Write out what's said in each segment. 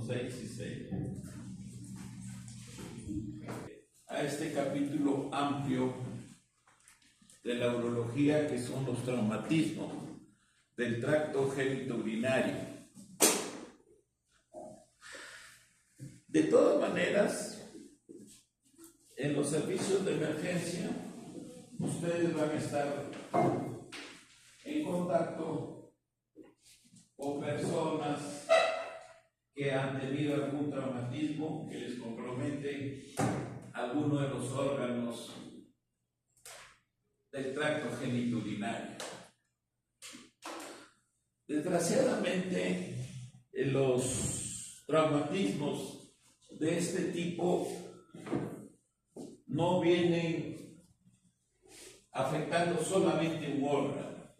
6 y 6 a este capítulo amplio de la urología, que son los traumatismos del tracto genitourinario. De todas maneras, en los servicios de emergencia, ustedes van a estar en contacto con personas que han tenido algún traumatismo que les compromete alguno de los órganos del tracto genitourinario. Desgraciadamente, los traumatismos de este tipo no vienen afectando solamente un órgano.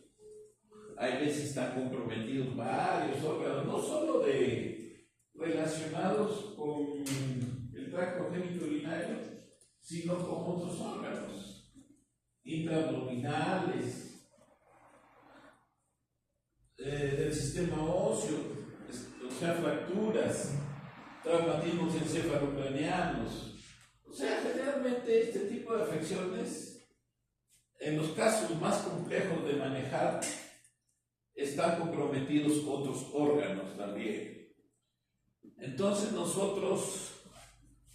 Hay veces están comprometidos varios órganos, no solo relacionados con el tracto genitourinario, sino con otros órganos intraabdominales, del sistema óseo, o sea, fracturas, traumatismos encefalocraneanos. O sea, generalmente este tipo de afecciones, en los casos más complejos de manejar, están comprometidos otros órganos también. Entonces nosotros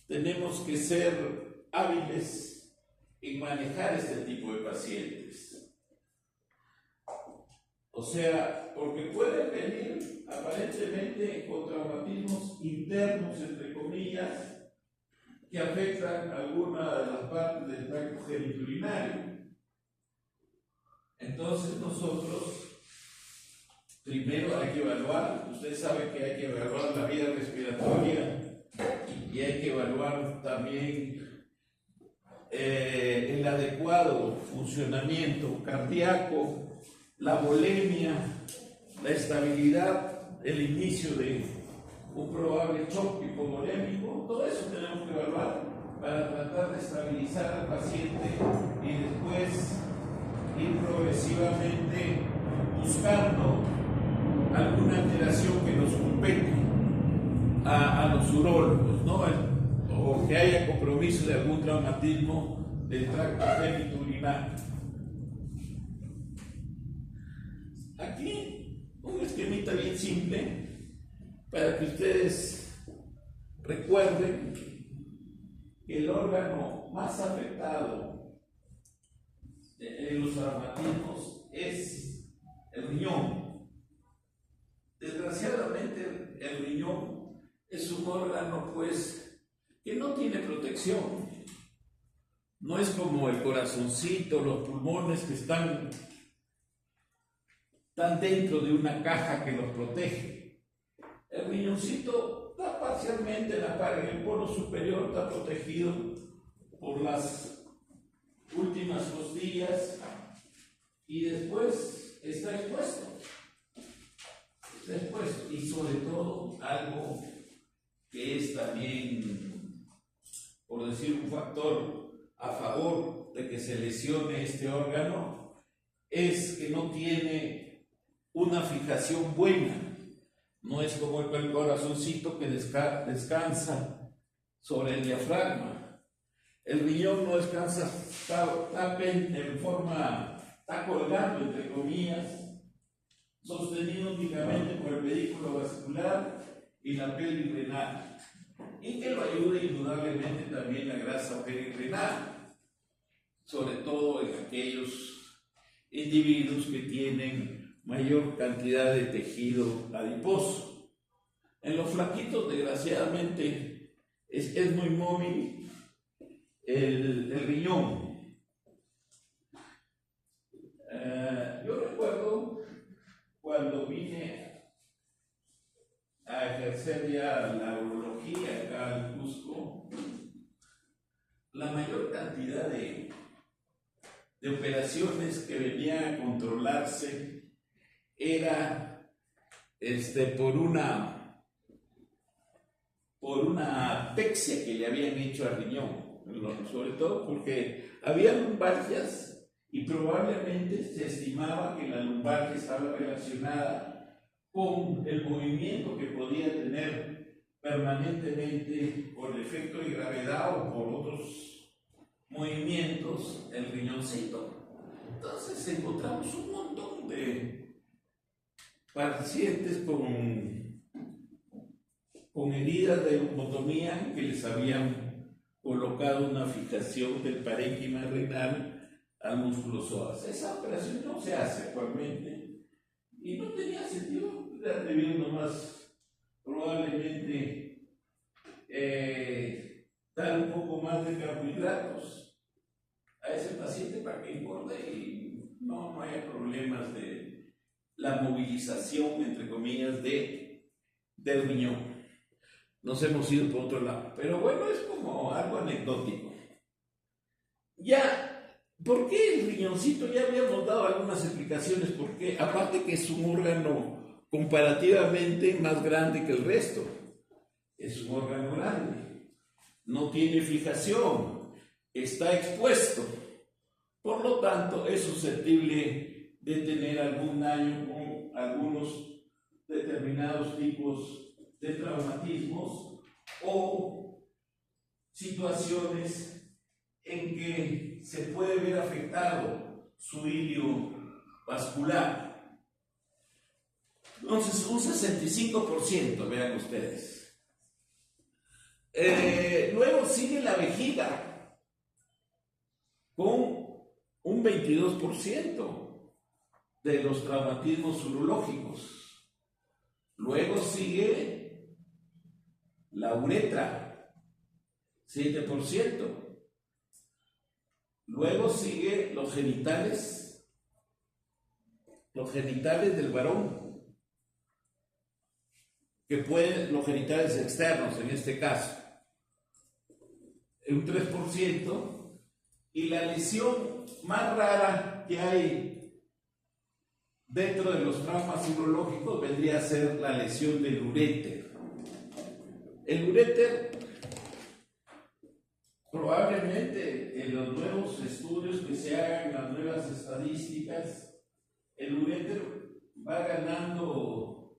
tenemos que ser hábiles en manejar este tipo de pacientes. O sea, porque pueden venir aparentemente con traumatismos internos, entre comillas, que afectan alguna de las partes del tracto genitourinario. Entonces nosotros primero hay que evaluar, usted sabe que hay que evaluar la vía respiratoria y hay que evaluar también el adecuado funcionamiento cardíaco, la volemia, la estabilidad, el inicio de un probable choque hipovolémico. Todo eso tenemos que evaluar para tratar de estabilizar al paciente y después ir progresivamente buscando alguna alteración que nos compete a los urólogos, ¿no? O que haya compromiso de algún traumatismo del tracto genitourinario. Aquí un esquemita bien simple para que ustedes recuerden que el órgano más afectado en los traumatismos es el riñón. Desgraciadamente, el riñón es un órgano, pues, que no tiene protección. No es como el corazoncito, los pulmones que están dentro de una caja que los protege. El riñoncito está parcialmente en el polo superior, está protegido por las últimas costillas y después está expuesto. Y sobre todo algo que es también, por decir, un factor a favor de que se lesione este órgano, es que no tiene una fijación buena. No es como el corazoncito que descansa sobre el diafragma. El riñón no descansa, está en forma, está colgando entre comillas, sostenido únicamente por el pedículo vascular y la pelvis renal, y que lo ayude indudablemente también la grasa perirenal, sobre todo en aquellos individuos que tienen mayor cantidad de tejido adiposo. En los flaquitos, desgraciadamente, es muy móvil el riñón. Yo recuerdo cuando vine a ejercer ya la urología acá en Cusco, la mayor cantidad de operaciones que venía a controlarse era por una atexia que le habían hecho al riñón, sobre todo porque había lumbalgias y probablemente se estimaba que la lumbalgia estaba relacionada con el movimiento que podía tener permanentemente por el efecto de gravedad o por otros movimientos el riñoncito. Entonces encontramos un montón de pacientes con heridas de leucotomía que les habían colocado una fijación del parénquima renal al músculo psoas. Esa operación no se hace actualmente y no tenía sentido, debido nomás probablemente dar un poco más de carbohidratos a ese paciente para que engorde y no haya problemas de la movilización, entre comillas, del riñón. Nos hemos ido por otro lado, pero bueno, es como algo anecdótico. Ya, ¿por qué el riñoncito? Ya habíamos dado algunas explicaciones, porque aparte que es un órgano comparativamente más grande que el resto, es un órgano grande, no tiene fijación, está expuesto, por lo tanto es susceptible de tener algún daño con algunos determinados tipos de traumatismos o situaciones en que se puede ver afectado su hilo vascular. Entonces, un 65%, vean ustedes. Luego sigue la vejiga con un 22% de los traumatismos urológicos. Luego sigue la uretra, 7%. Luego sigue los genitales del varón, los genitales externos en este caso, un 3%, y la lesión más rara que hay dentro de los traumas urológicos vendría a ser la lesión del uréter. El uréter, probablemente en los nuevos estudios que se hagan, las nuevas estadísticas, el uréter va recuperando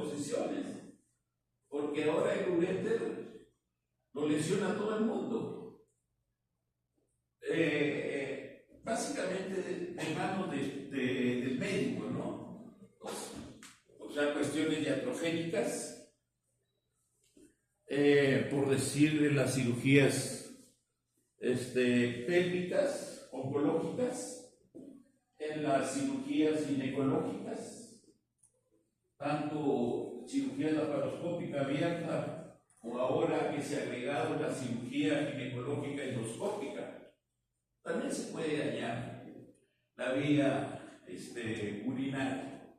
posiciones, porque ahora el uréter lo lesiona a todo el mundo. Básicamente de manos del médico, ¿no? O sea, cuestiones iatrogénicas, por decir de las cirugías pélvicas, oncológicas, en las cirugías ginecológicas, tanto cirugía laparoscópica abierta o ahora que se ha agregado la cirugía ginecológica endoscópica. También se puede hallar la vía urinaria.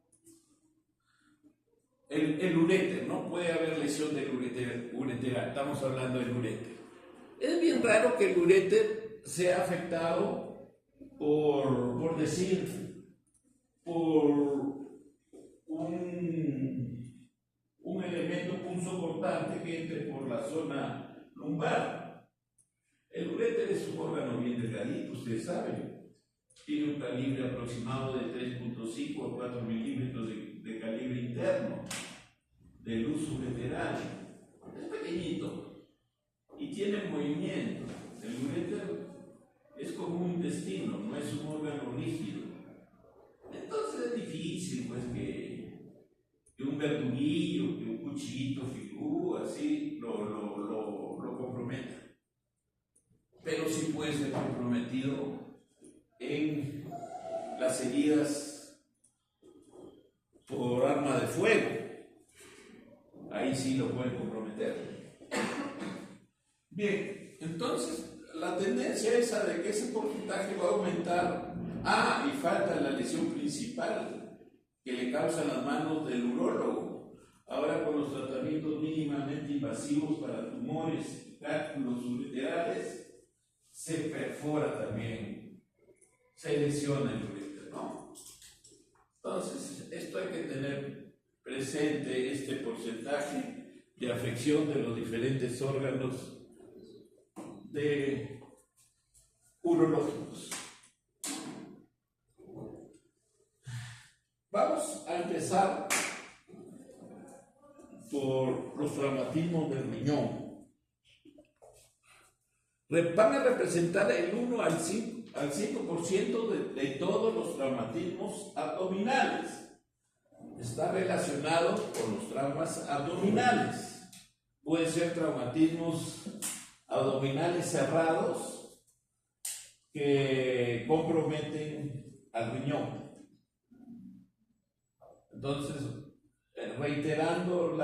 El uréter, ¿no? Puede haber lesión del ureteral, estamos hablando del uréter. Es bien raro que el uréter sea afectado por un elemento punzocortante que entre por la zona lumbar. El uréter es un órgano bien delgadito, ustedes saben. Tiene un calibre aproximado de 3.5 a 4 milímetros de calibre interno, de luz ureteral. Es pequeñito y tiene movimiento. El uréter es como un intestino, no es un órgano rígido. Entonces es difícil pues que un verduguillo, que un cuchillito así lo comprometa. Pero sí puede ser comprometido en las heridas por arma de fuego. Ahí sí lo pueden comprometer. Bien, entonces la tendencia esa de que ese porcentaje va a aumentar. Y falta la lesión principal que le causan las manos del urólogo. Ahora con los tratamientos mínimamente invasivos para tumores y cálculos ureterales, se perfora también, se lesiona el uréter, ¿no? Entonces, esto hay que tener presente, este porcentaje de afección de los diferentes órganos urológicos. Vamos a empezar por los traumatismos del riñón. Van a representar el 1 al 5% de todos los traumatismos abdominales. Está relacionado con los traumas abdominales. Pueden ser traumatismos abdominales cerrados que comprometen al riñón. Entonces, reiterando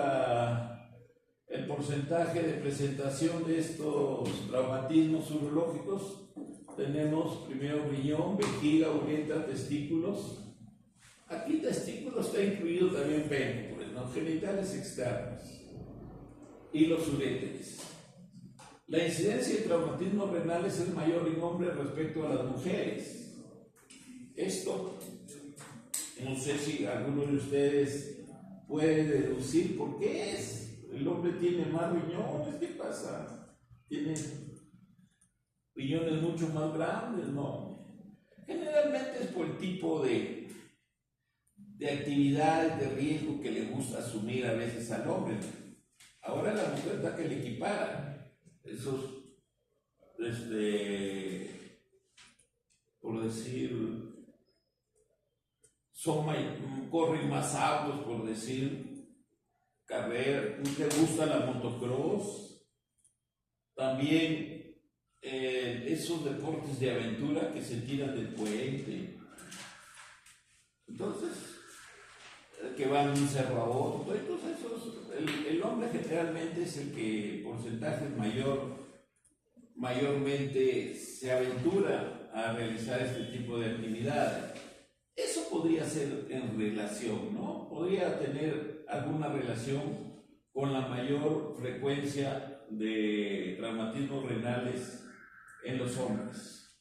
el porcentaje de presentación de estos traumatismos urológicos, tenemos primero riñón, vejiga, uretra, testículos. Aquí testículos está incluido también pene, ¿no? Genitales externos y los uréteres. La incidencia de traumatismos renales es mayor en hombres respecto a las mujeres. Esto, no sé si alguno de ustedes puede deducir por qué es. El hombre tiene más riñones, ¿qué pasa? Tiene riñones mucho más grandes, ¿no? Generalmente es por el tipo de actividades de riesgo que le gusta asumir a veces al hombre. Ahora la mujer está que le equipara esos, por decir, corren más autos, por decir, carrera, le gusta la motocross, también esos deportes de aventura que se tiran del puente. Entonces, que van de un cerro a otro. Entonces, el hombre generalmente es el que porcentaje mayormente se aventura a realizar este tipo de actividades. Eso podría ser en relación, ¿no? Podría tener alguna relación con la mayor frecuencia de traumatismos renales en los hombres.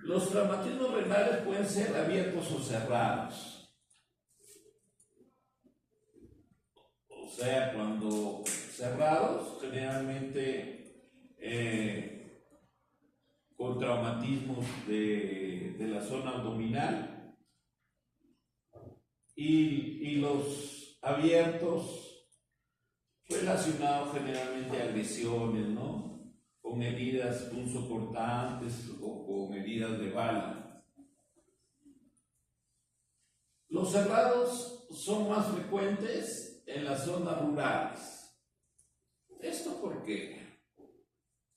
Los traumatismos renales pueden ser abiertos o cerrados. O sea, cuando cerrados, generalmente con traumatismos de la zona abdominal, y los abiertos relacionados generalmente a agresiones, ¿no? Con heridas punzocortantes o con heridas de bala. Los cerrados son más frecuentes en las zonas rurales. ¿Esto por qué?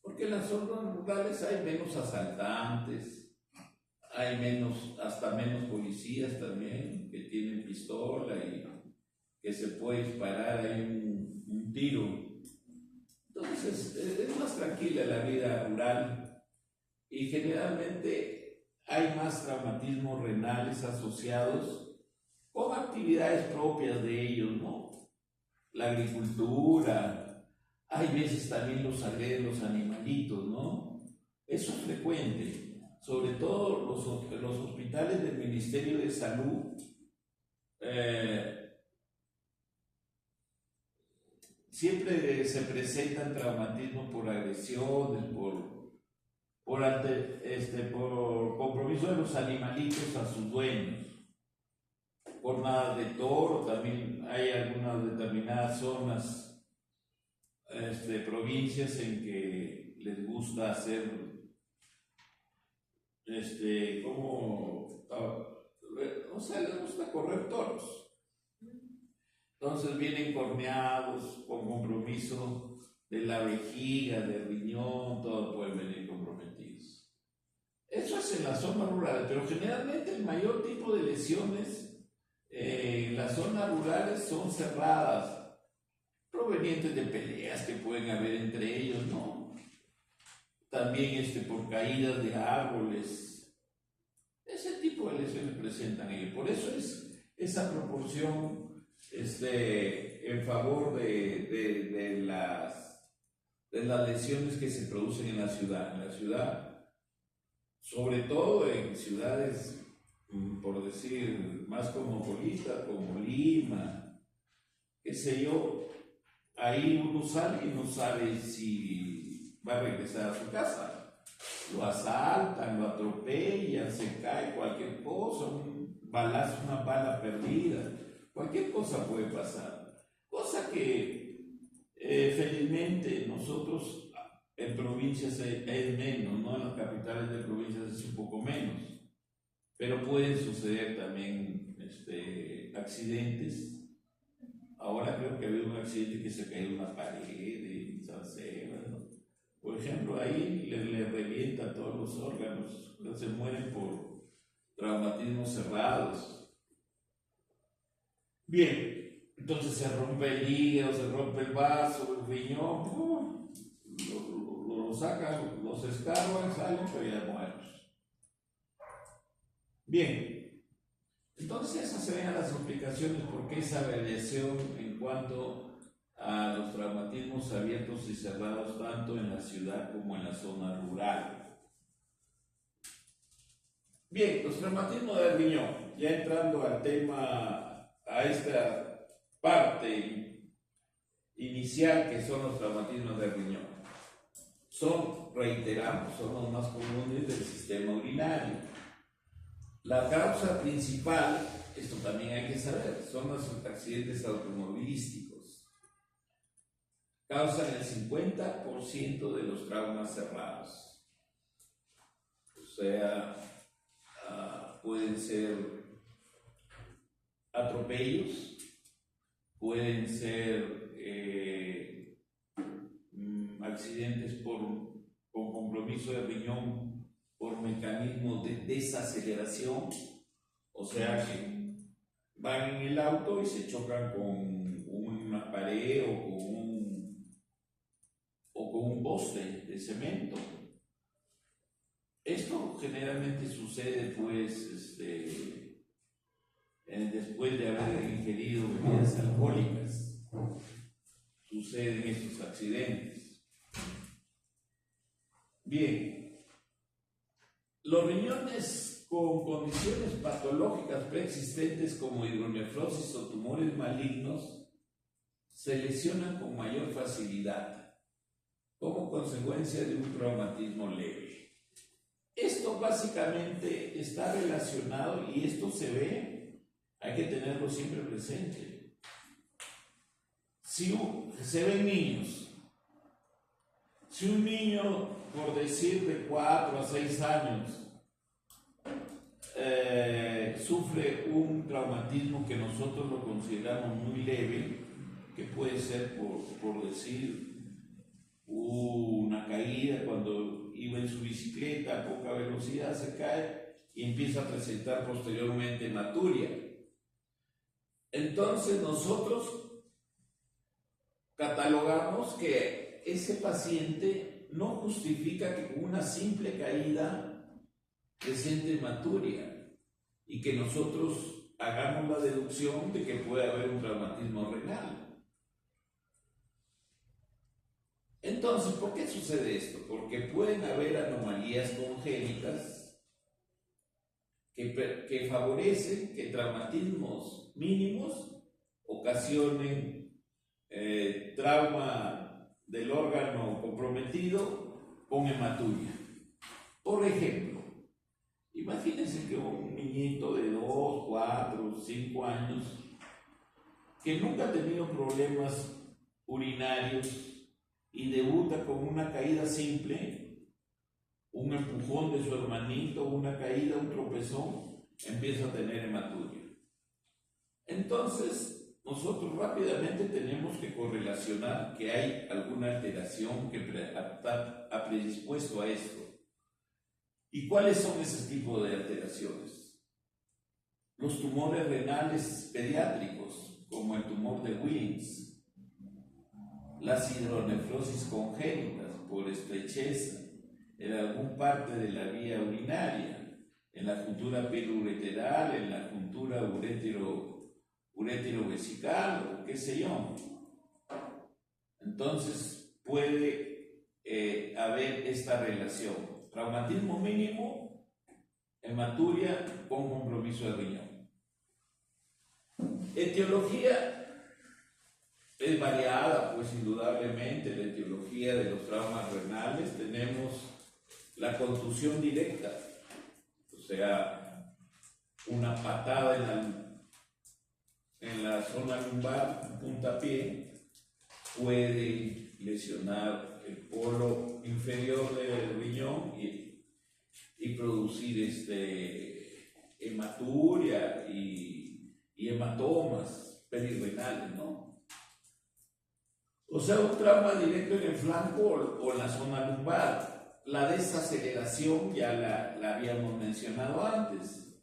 Porque en las zonas rurales hay menos asaltantes, hay hasta menos policías también que tienen pistola y que se puede disparar ahí un tiro. Entonces es más tranquila la vida rural y generalmente hay más traumatismos renales asociados con actividades propias de ellos, ¿no? La agricultura, hay veces también los agreden los animalitos, ¿no? Eso es frecuente, sobre todo los hospitales del Ministerio de Salud. Siempre se presentan traumatismos por agresiones, por compromiso de los animalitos a sus dueños. Jornadas de toro, también hay algunas determinadas zonas, provincias en que les gusta hacer, les gusta correr toros. Entonces vienen corneados con compromiso de la vejiga, del riñón, todos pueden venir comprometidos. Eso es en la zona rural, pero generalmente el mayor tipo de lesiones en las zonas rurales son cerradas, provenientes de peleas que pueden haber entre ellos, ¿no? También por caídas de árboles. Ese tipo de lesiones presentan ellos. Por eso es esa proporción en favor de las lesiones que se producen en la ciudad. En la ciudad, sobre todo en ciudades, por decir, más cosmopolitas, como Lima, qué sé yo, ahí uno sale y no sabe si va a regresar a su casa. Lo asaltan, lo atropellan, se cae, cualquier cosa, un balazo, una bala perdida, cualquier cosa puede pasar. cosa que felizmente nosotros en provincias es menos, ¿no? En las capitales de provincias es un poco menos, pero pueden suceder también accidentes. Ahora creo que había un accidente que se cayó una pared en San Sebas, ¿no? Por ejemplo, ahí le revienta todos los órganos, se mueren por traumatismos cerrados. Bien, entonces se rompe el hígado, se rompe el vaso, el riñón, lo sacan, los escarban, salen, pero ya muertos. Bien, entonces esas serían las explicaciones por qué esa variación en cuanto a los traumatismos abiertos y cerrados tanto en la ciudad como en la zona rural. Bien, los traumatismos del riñón, ya entrando al tema, a esta parte inicial que son los traumatismos del riñón. Reiteramos, son los más comunes del sistema urinario. La causa principal, esto también hay que saber, son los accidentes automovilísticos. Causan el 50% de los traumas cerrados. O sea, pueden ser atropellos, pueden ser accidentes con compromiso de riñón por mecanismos de desaceleración, o sea que van en el auto y se chocan con una pared o con un poste de cemento. Esto generalmente sucede pues después de haber ingerido bebidas alcohólicas. Suceden estos accidentes. Bien, los riñones con condiciones patológicas preexistentes como hidronefrosis o tumores malignos se lesionan con mayor facilidad como consecuencia de un traumatismo leve. Esto básicamente está relacionado, y esto se ve, hay que tenerlo siempre presente. Si se ven niños, si un niño, por decir de 4 a 6 años, sufre un traumatismo que nosotros lo consideramos muy leve, que puede ser por decir una caída cuando iba en su bicicleta a poca velocidad, se cae y empieza a presentar posteriormente hematuria. Entonces nosotros catalogamos que ese paciente no justifica que con una simple caída presente hematuria y que nosotros hagamos la deducción de que puede haber un traumatismo renal. Entonces, ¿por qué sucede esto? Porque pueden haber anomalías congénitas que favorecen que traumatismos mínimos ocasionen trauma del órgano comprometido con hematuria. Por ejemplo, imagínense que un niñito de 2, 4, 5 años que nunca ha tenido problemas urinarios y debuta con una caída simple, un empujón de su hermanito, una caída, un tropezón, empieza a tener hematuria. Entonces, nosotros rápidamente tenemos que correlacionar que hay alguna alteración que ha predispuesto a esto. ¿Y cuáles son ese tipo de alteraciones? Los tumores renales pediátricos, como el tumor de Willis, las hidronefrosis congénitas por estrechez en algún parte de la vía urinaria, en la juntura piloureteral, en la juntura uretero-vesical o qué sé yo. Entonces puede haber esta relación: traumatismo mínimo, hematuria con compromiso de riñón. Etiología es variada, pues indudablemente la etiología de los traumas renales. Tenemos la contusión directa, o sea, una patada en la zona lumbar, un puntapié, puede lesionar el polo inferior del riñón y producir hematuria y hematomas perirrenales, ¿no? O sea, un trauma directo en el flanco o en la zona lumbar. La desaceleración ya la habíamos mencionado antes,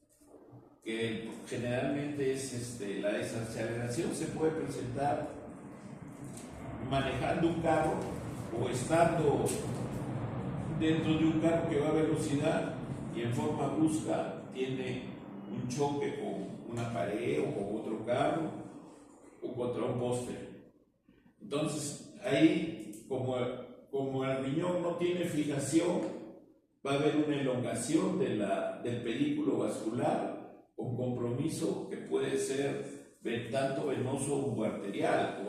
que generalmente es la desaceleración se puede presentar manejando un carro o estando dentro de un carro que va a velocidad y en forma brusca tiene un choque con una pared o con otro carro o contra un poste. Entonces ahí como el riñón no tiene fijación, va a haber una elongación del pedículo vascular con compromiso que puede ser tanto venoso o arterial.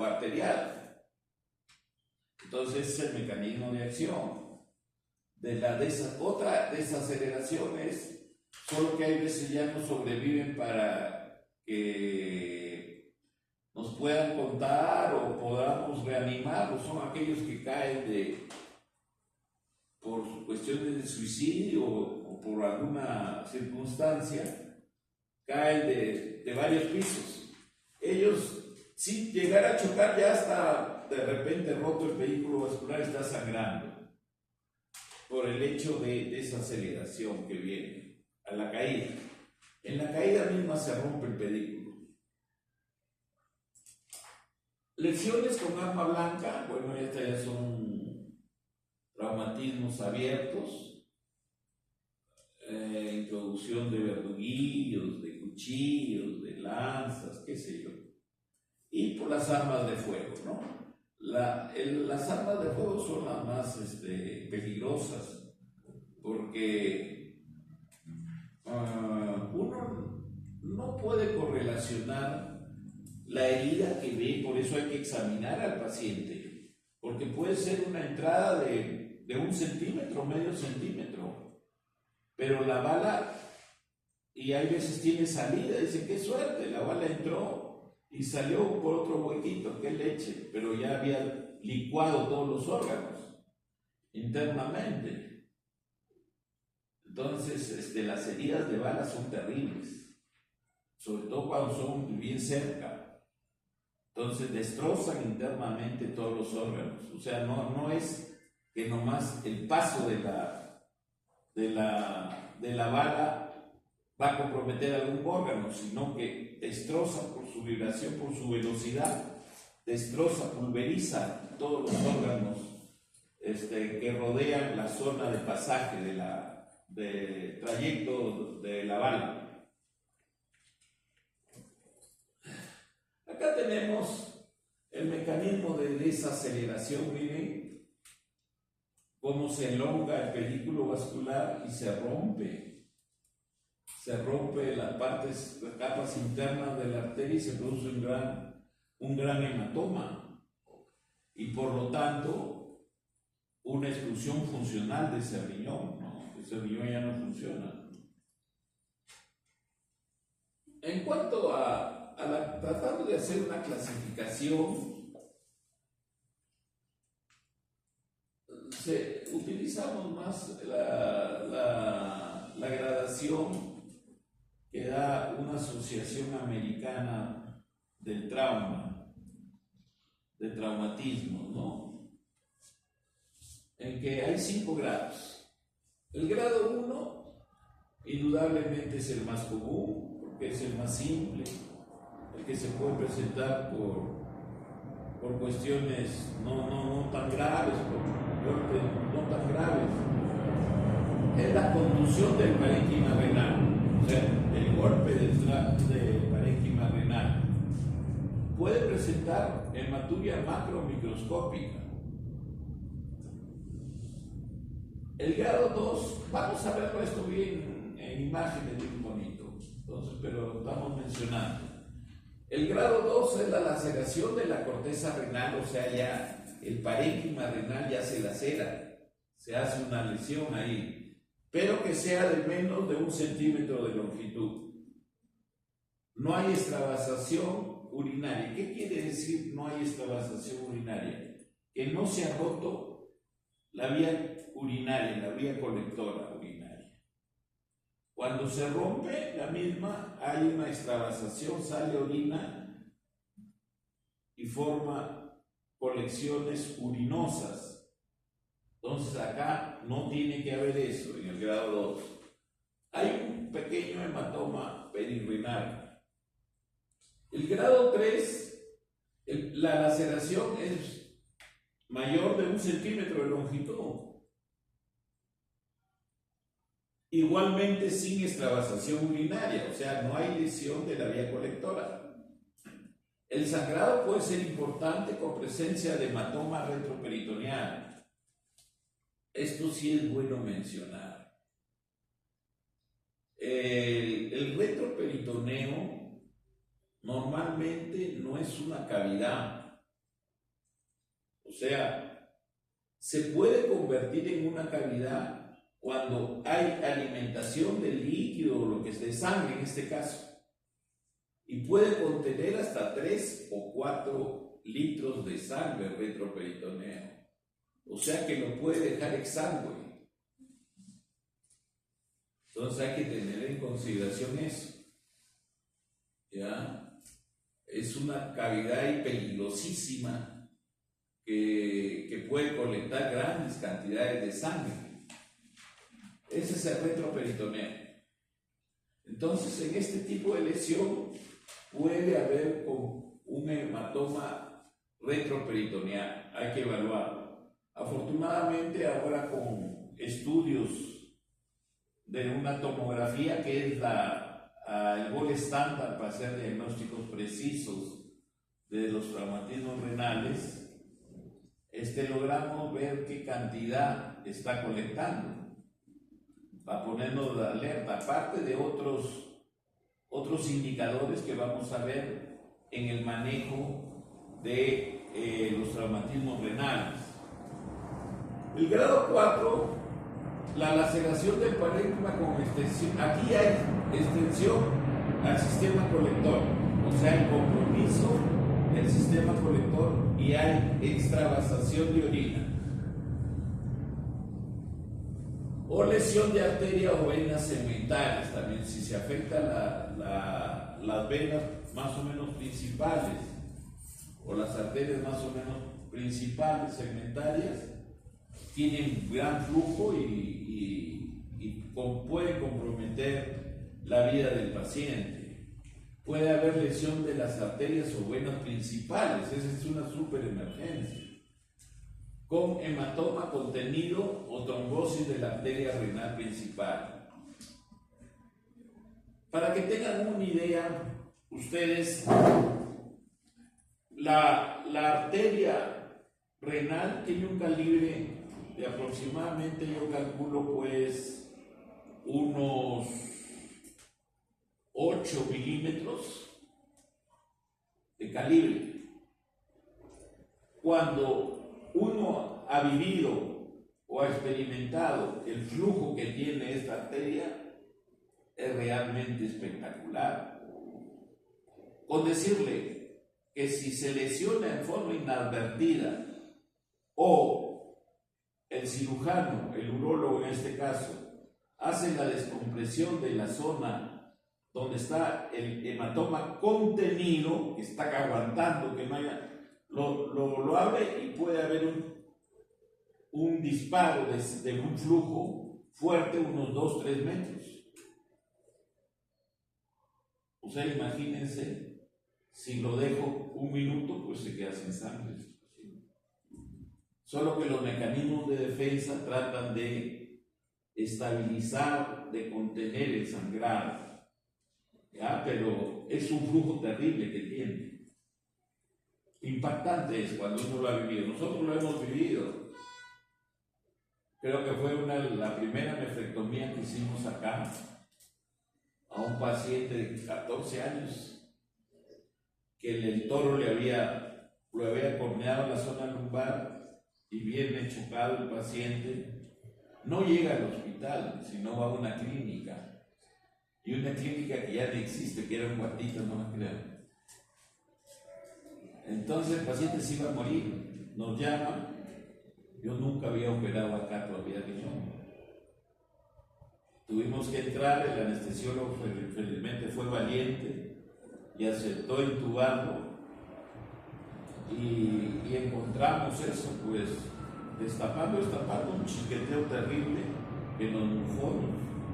Entonces ese es el mecanismo de acción. Otra desaceleración es solo que hay veces ya no sobreviven para que nos puedan contar o podamos reanimarlos, son aquellos que caen por cuestiones de suicidio o por alguna circunstancia, caen de varios pisos. Ellos, sin llegar a chocar, ya está de repente roto el vehículo vascular, está sangrando por el hecho de esa aceleración que viene a la caída. En la caída misma se rompe el pedículo. Lesiones con arma blanca, bueno, estas ya son traumatismos abiertos, introducción de verduguillos, de cuchillos, de lanzas, qué sé yo, y por las armas de fuego, ¿no? Las armas de fuego son las más peligrosas, porque uno no puede correlacionar la herida que ve, por eso hay que examinar al paciente, porque puede ser una entrada de 1 centímetro, medio centímetro, pero la bala, y hay veces tiene salida, dice, qué suerte, la bala entró y salió por otro huequito, qué leche, pero ya había licuado todos los órganos internamente. Entonces, las heridas de bala son terribles, sobre todo cuando son bien cerca. Entonces destrozan internamente todos los órganos. O sea, no es que nomás el paso de la bala va a comprometer algún órgano, sino que destroza por su vibración, por su velocidad, destroza, pulveriza todos los órganos que rodean la zona de pasaje de trayecto de la bala. Acá tenemos el mecanismo de desaceleración, miren cómo se elonga el pedículo vascular y se rompe las capas internas de la arteria y se produce un gran hematoma y por lo tanto una exclusión funcional de ese riñón, ¿no? Ese riñón ya no funciona. En cuanto tratando de hacer una clasificación, utilizamos más la gradación que da una asociación americana del trauma, de traumatismo, ¿no? En que hay 5 grados. El grado 1 indudablemente es el más común, porque es el más simple, el que se puede presentar por cuestiones no tan graves, por golpes no tan graves. Es la contusión del parénquima renal, o sea, el golpe del parénquima renal. Puede presentar hematuria macromicroscópica. El grado 2, vamos a verlo esto bien en imágenes bien bonito, entonces, pero lo estamos mencionando. El grado 2 es la laceración de la corteza renal, o sea, ya el parénquima renal ya se lacera, se hace una lesión ahí, pero que sea de menos de 1 centímetro de longitud. No hay extravasación urinaria. ¿Qué quiere decir no hay extravasación urinaria? Que no se ha roto la vía urinaria, la vía colectora urinaria. Cuando se rompe la misma, hay una extravasación, sale orina y forma colecciones urinosas. Entonces acá no tiene que haber eso en el grado 2. Hay un pequeño hematoma perirenal. El grado 3, la laceración es mayor de 1 centímetro de longitud. Igualmente sin extravasación urinaria, o sea, no hay lesión de la vía colectora. El sangrado puede ser importante con presencia de hematoma retroperitoneal. Esto sí es bueno mencionar. El retroperitoneo normalmente no es una cavidad. O sea, se puede convertir en una cavidad cuando hay alimentación de líquido o lo que es de sangre en este caso. Y puede contener hasta 3 o 4 litros de sangre retroperitoneo. O sea que lo puede dejar exangüe. Entonces hay que tener en consideración eso. ¿Ya? Es una cavidad peligrosísima que puede colectar grandes cantidades de sangre. Ese es el retroperitoneo. Entonces, en este tipo de lesión puede haber un hematoma retroperitoneal. Hay que evaluarlo. Afortunadamente, ahora con estudios de una tomografía que es el gol estándar para hacer diagnósticos precisos de los traumatismos renales, logramos ver qué cantidad está colectando para ponernos de alerta, aparte de otros indicadores que vamos a ver en el manejo de los traumatismos renales. El grado 4, la laceración del parénquima con extensión. Aquí hay extensión al sistema colector, o sea, el compromiso del sistema colector y hay extravasación de orina. O lesión de arteria o venas segmentales, también si se afecta las venas más o menos principales o las arterias más o menos principales segmentarias, tienen gran flujo y puede comprometer la vida del paciente. Puede haber lesión de las arterias o venas principales, esa es una superemergencia, con hematoma contenido o trombosis de la arteria renal principal. Para que tengan una idea, ustedes, la arteria renal tiene un calibre de aproximadamente, yo calculo pues, unos 8 milímetros de calibre. Cuando uno ha vivido o ha experimentado el flujo que tiene esta arteria, es realmente espectacular. Con decirle que si se lesiona en forma inadvertida o el cirujano, el urólogo en este caso, hace la descompresión de la zona donde está el hematoma contenido, que está aguantando que no haya, lo abre y puede haber un disparo de un flujo fuerte, unos 2-3 metros. O sea, imagínense, si lo dejo un minuto, pues se queda sin sangre. Solo que los mecanismos de defensa tratan de estabilizar, de contener el sangrado. ¿Ya? Pero es un flujo terrible que tiene. Impactante es cuando uno lo ha vivido. Nosotros lo hemos vivido. Creo que fue la primera nefrectomía que hicimos acá a un paciente de 14 años que el toro lo había corneado la zona lumbar y viene chocado el paciente. No llega al hospital, sino va a una clínica. Y una clínica que ya no existe, que era un guatito, no la crean. Entonces el paciente se iba a morir, nos llama. Yo nunca había operado acá todavía riñón. Tuvimos que entrar, el anestesiólogo felizmente fue valiente y aceptó intubarlo, y encontramos eso, pues destapando, un chiqueteo terrible que nos mufó.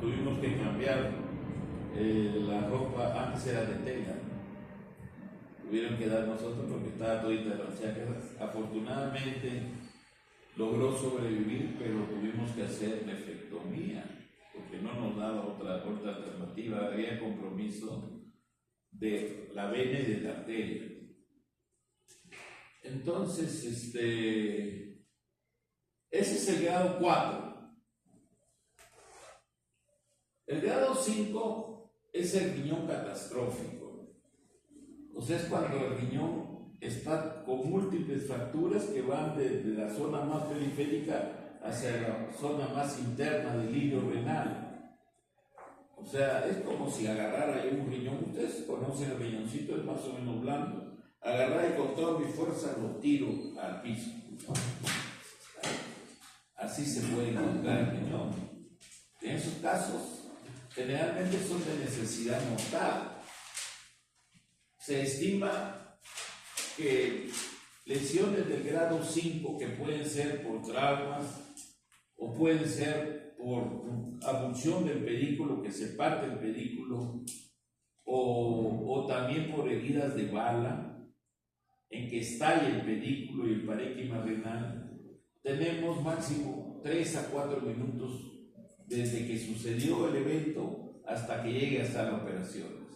Tuvimos que cambiar la ropa, antes era de tela, tuvieron que dar nosotros porque estaba todita ranchada. Afortunadamente logró sobrevivir, pero tuvimos que hacer nefrectomía porque no nos daba otra alternativa, había compromiso de la vena y de la arteria. Entonces, ese es el grado 4. El grado 5 es el riñón catastrófico. O sea, es cuando el riñón está con múltiples fracturas que van desde la zona más periférica hacia la zona más interna del hilo renal. O sea, es como si agarrara ahí un riñón. Ustedes conocen el riñoncito, es más o menos blando. Agarrar y con toda mi fuerza lo tiro al piso. Así se puede encontrar el riñón. En esos casos, generalmente son de necesidad mortal. Se estima que lesiones del grado 5, que pueden ser por traumas o pueden ser por abulsión del pedículo, que se parte el pedículo, o también por heridas de bala, en que estalle el pedículo y el parénquima renal, tenemos máximo 3 a 4 minutos desde que sucedió el evento hasta que llegue hasta la operación.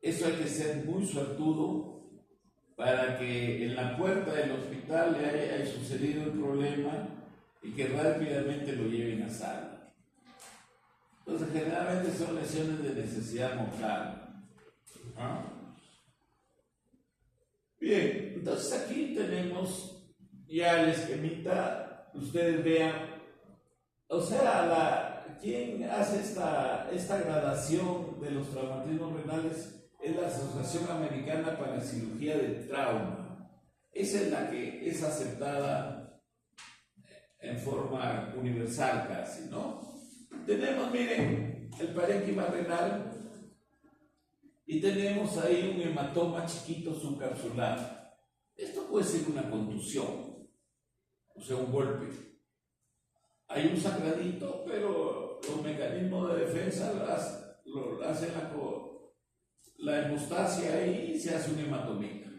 Eso hay que ser muy suertudo para que en la puerta del hospital le haya sucedido el problema y que rápidamente lo lleven a sala. Entonces, generalmente son lesiones de necesidad mortal. ¿Ah? Bien, entonces aquí tenemos ya el esquemita. Ustedes vean, o sea, ¿quién hace esta gradación de los traumatismos renales? Es la Asociación Americana para la Cirugía de Trauma. Esa es la que es aceptada en forma universal casi, ¿no? Tenemos, miren, el parénquima renal y tenemos ahí un hematoma chiquito subcapsular. Esto puede ser una contusión, o sea, un golpe. Hay un sangradito, pero los mecanismos de defensa lo hacen la hemostasia ahí y se hace una hematomía.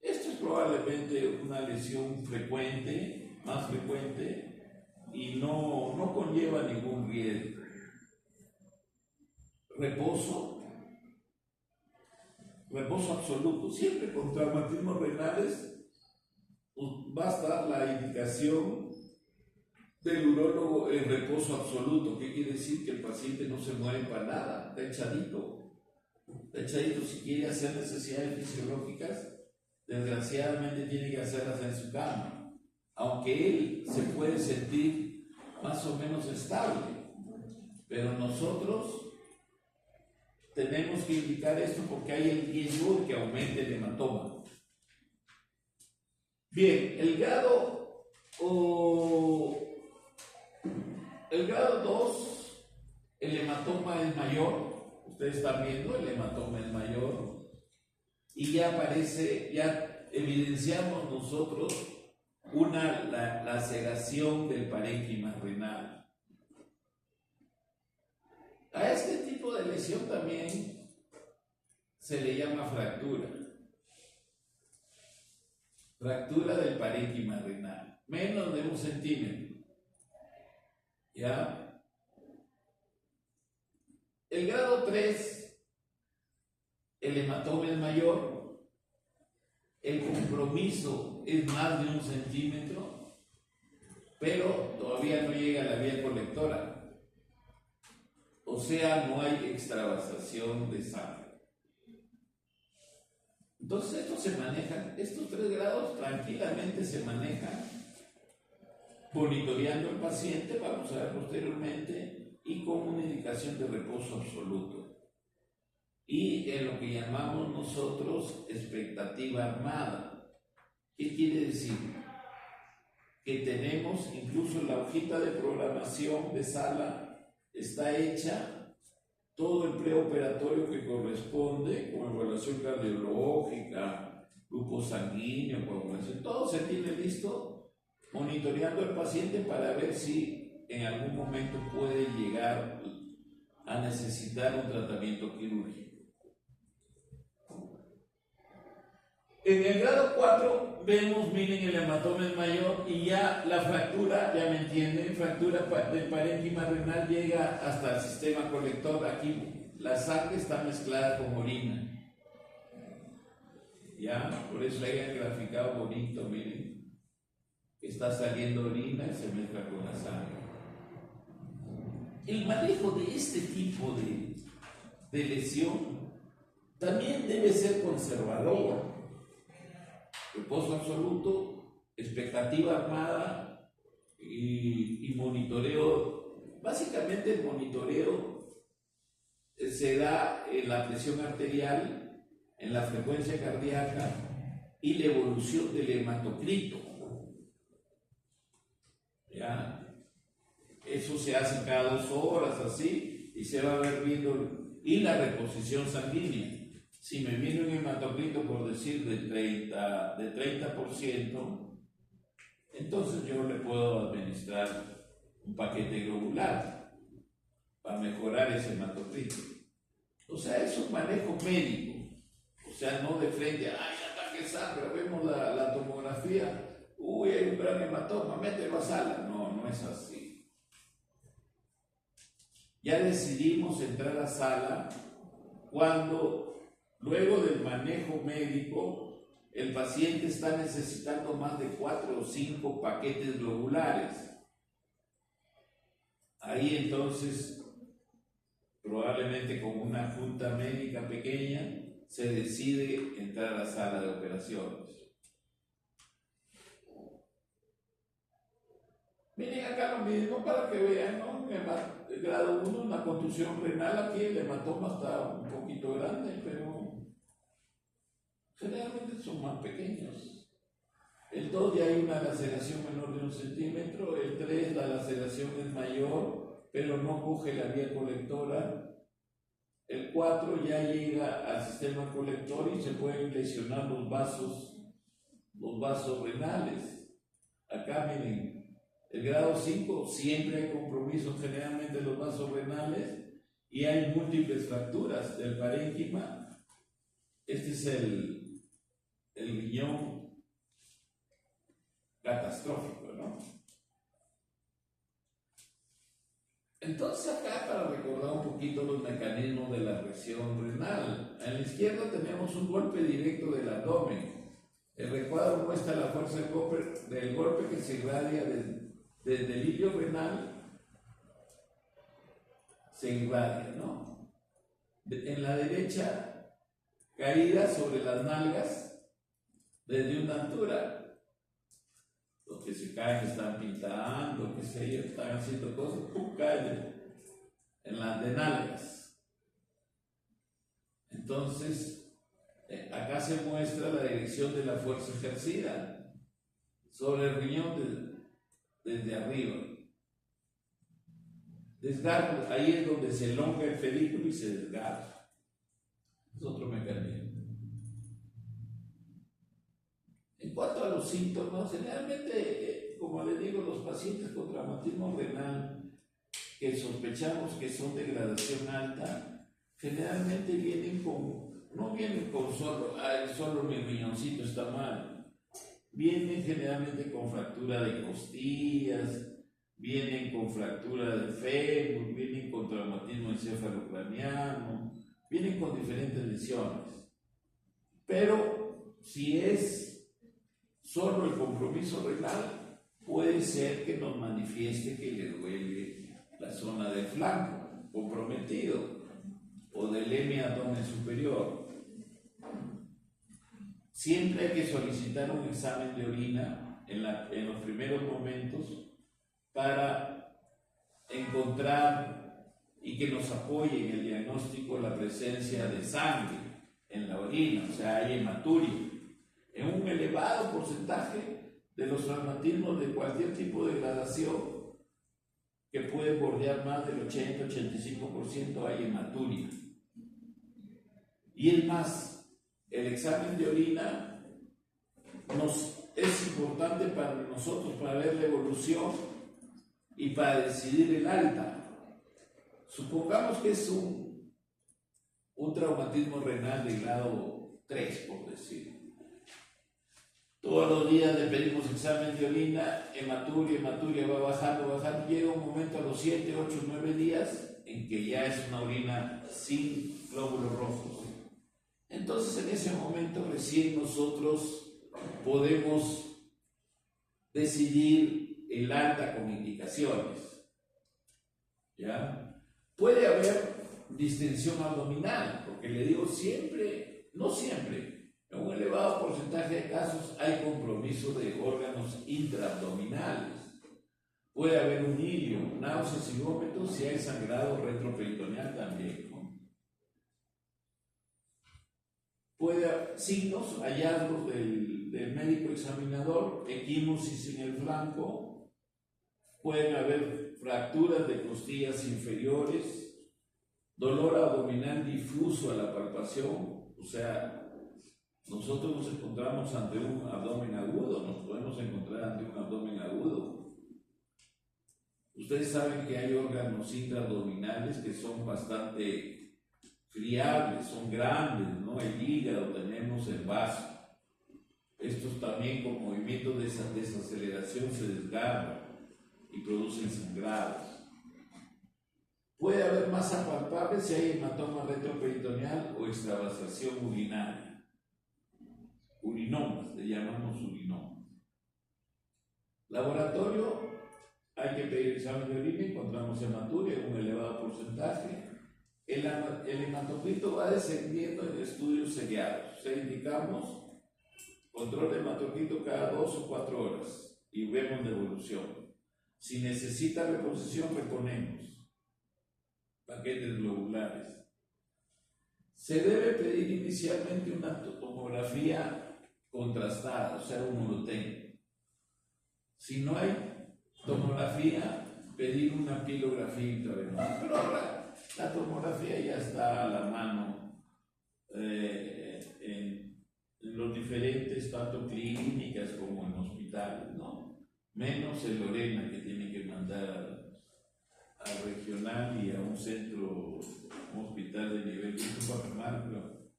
Esto es probablemente una lesión frecuente, más frecuente, y no conlleva ningún riesgo. Reposo absoluto. Siempre con traumatismos renales basta la indicación del urólogo en reposo absoluto. ¿Qué quiere decir? Que el paciente no se mueve para nada, está echadito. Si quiere hacer necesidades fisiológicas, desgraciadamente tiene que hacerlas en su cama, aunque él se puede sentir más o menos estable, pero nosotros tenemos que indicar esto porque hay el riesgo de que aumente el hematoma. Bien, el grado 2, el hematoma es mayor. Ustedes están viendo, el hematoma es mayor y ya aparece, ya evidenciamos nosotros una laceración del parénquima renal. A este tipo de lesión también se le llama fractura. Fractura del parénquima renal, menos de 1 centímetro. ¿Ya? El grado 3, el hematoma es mayor, el compromiso es más de 1 centímetro, pero todavía no llega a la vía colectora. O sea, no hay extravasación de sangre. Entonces, estos 3 grados tranquilamente se manejan monitoreando al paciente, vamos a ver posteriormente, y con una indicación de reposo absoluto. y en lo que llamamos nosotros expectativa armada. ¿Qué quiere decir? Que tenemos incluso la hojita de programación de sala, está hecha todo el preoperatorio que corresponde, con evaluación cardiológica, grupo sanguíneo, coagulación, todo se tiene listo, monitoreando al paciente para ver si en algún momento puede llegar a necesitar un tratamiento quirúrgico. En el grado 4 vemos, miren, el hematoma es mayor y ya la fractura, ya me entienden, fractura del parénquima renal llega hasta el sistema colector. Aquí la sangre está mezclada con orina. Ya, por eso hay el graficado bonito, miren, que está saliendo orina y se mezcla con la sangre. El manejo de este tipo de lesión también debe ser conservador. Reposo absoluto, expectativa armada y monitoreo. Básicamente el monitoreo se da en la presión arterial, en la frecuencia cardíaca y la evolución del hematocrito. ¿Ya? Eso se hace cada 2 horas, así, y se va a ver viendo, y la reposición sanguínea. Si me viene un hematocrito, por decir, de 30%, entonces yo le puedo administrar un paquete globular para mejorar ese hematocrito. O sea, es un manejo médico. O sea, no de frente, ¡ay, ataque sangre! Vemos la tomografía, ¡uy, hay un gran hematoma! ¡Mételo a sala! No, no es así. Ya decidimos entrar a sala cuando, luego del manejo médico, el paciente está necesitando más de 4 o 5 paquetes globulares. Ahí entonces, probablemente con una junta médica pequeña, se decide entrar a la sala de operaciones. Miren acá lo mismo para que vean, ¿no? El grado 1, una contusión renal, aquí el hematoma está un poquito grande, pero generalmente son más pequeños. El 2 ya hay una laceración menor de 1 centímetro, el 3 la laceración es mayor, pero no coge la vía colectora. El 4 ya llega al sistema colector y se pueden lesionar los vasos renales. Acá miren, el grado 5 siempre hay compromiso generalmente de los vasos renales y hay múltiples fracturas del parénquima. Este es el riñón catastrófico, ¿no? Entonces acá, para recordar un poquito los mecanismos de la presión renal, a la izquierda tenemos un golpe directo del abdomen. El recuadro muestra la fuerza del golpe que se irradia desde el hilio renal, se irradia, ¿no? En la derecha, caída sobre las nalgas desde una altura. Los que se caen están pintando, qué sé yo, están haciendo cosas, ¡pum!, caen en las de nalgas. Entonces, acá se muestra la dirección de la fuerza ejercida sobre el riñón desde arriba. Desgarro, ahí es donde se elonga el pedículo y se desgarra. Es otro mecanismo. En cuanto a los síntomas, generalmente, como les digo, los pacientes con traumatismo renal que sospechamos que son de gradación alta, generalmente no vienen con solo mi riñoncito está mal. Vienen generalmente con fractura de costillas, vienen con fractura de fémur, vienen con traumatismo encefalocraniano, vienen con diferentes lesiones. Pero si es solo el compromiso renal, puede ser que nos manifieste que le duele la zona del flanco comprometido o del hemiabdomen superior. Siempre hay que solicitar un examen de orina en los primeros momentos para encontrar y que nos apoye en el diagnóstico la presencia de sangre en la orina, o sea, hay hematuria, en un elevado porcentaje de los traumatismos de cualquier tipo de degradación que puede bordear más del 80-85% hay hematuria. Y es más, el examen de orina es importante para nosotros, para ver la evolución y para decidir el alta. Supongamos que es un traumatismo renal de grado 3, por decir. Todos los días le pedimos examen de orina, hematuria, va bajando, llega un momento a los 7, 8, 9 días en que ya es una orina sin glóbulos rojos. Entonces en ese momento recién nosotros podemos decidir el alta con indicaciones. ¿Ya? Puede haber distensión abdominal, porque le digo siempre, no siempre, en un elevado porcentaje de casos hay compromiso de órganos intraabdominales. Puede haber un ilio, náuseas y vómitos si hay sangrado retroperitoneal también, ¿no? Puede haber signos, hallazgos del médico examinador, equimosis en el flanco, pueden haber fracturas de costillas inferiores, dolor abdominal difuso a la palpación, o sea, nosotros nos encontramos ante un abdomen agudo, nos podemos encontrar ante un abdomen agudo. Ustedes saben que hay órganos intraabdominales que son bastante friables, son grandes, ¿no? El hígado, tenemos el vaso. Estos también con movimientos de desaceleración se desgarran y producen sangrados. Puede haber masa palpable si hay hematoma retroperitoneal o extravasación urinaria. Urinomas, le llamamos urinomas. Laboratorio, hay que pedir examen de orina, encontramos hematuria en un elevado porcentaje. El hematocrito va descendiendo en estudios seriados. O sea, indicamos control de hematocrito cada 2 o 4 horas y vemos la evolución. Si necesita reposición, reponemos paquetes globulares. Se debe pedir inicialmente una tomografía contrastada, o sea, un urotén. Si no hay tomografía, pedir una pilografía intravenosa. Pero ahora la tomografía ya está a la mano en los diferentes, tanto clínicas como en hospitales, ¿no? Menos el Lorena, que tiene que mandar al regional y a un centro, un hospital de nivel 1 para armarlo.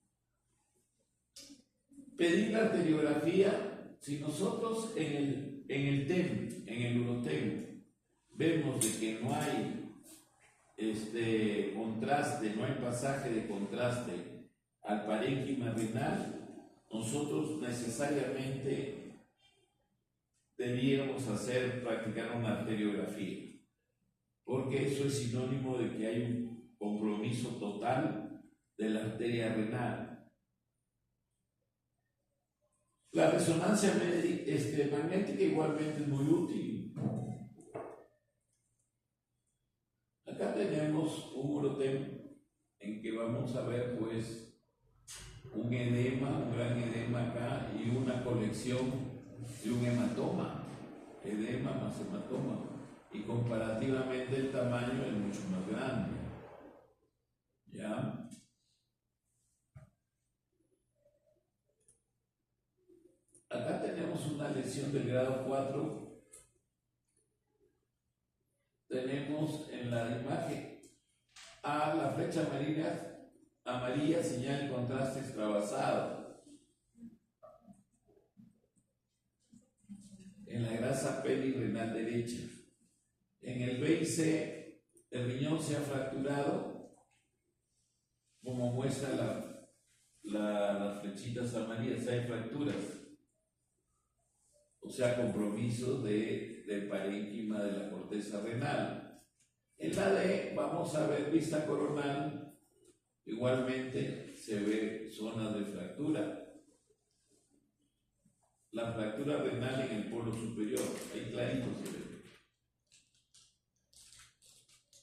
Pedir la arteriografía, si nosotros en el TEM, en el urotén, vemos de que no hay contraste, no hay pasaje de contraste al parénquima renal, nosotros necesariamente deberíamos practicar una arteriografía, porque eso es sinónimo de que hay un compromiso total de la arteria renal. La resonancia magnética igualmente es muy útil. Acá tenemos un urotén en que vamos a ver pues un edema, un gran edema acá y una colección de un hematoma, edema más hematoma, y comparativamente el tamaño es mucho más grande. ¿Ya? Acá tenemos una lesión del grado 4. Tenemos en la imagen A la flecha amarilla señala el contraste extravasado. En la grasa perirenal derecha. En el B y C, el riñón se ha fracturado, como muestra las flechitas amarillas, hay fracturas. O sea, compromiso del parénquima de la corteza renal. En la D vamos a ver vista coronal, igualmente se ve zonas de fractura. La fractura renal en el polo superior, ahí clarito se ve.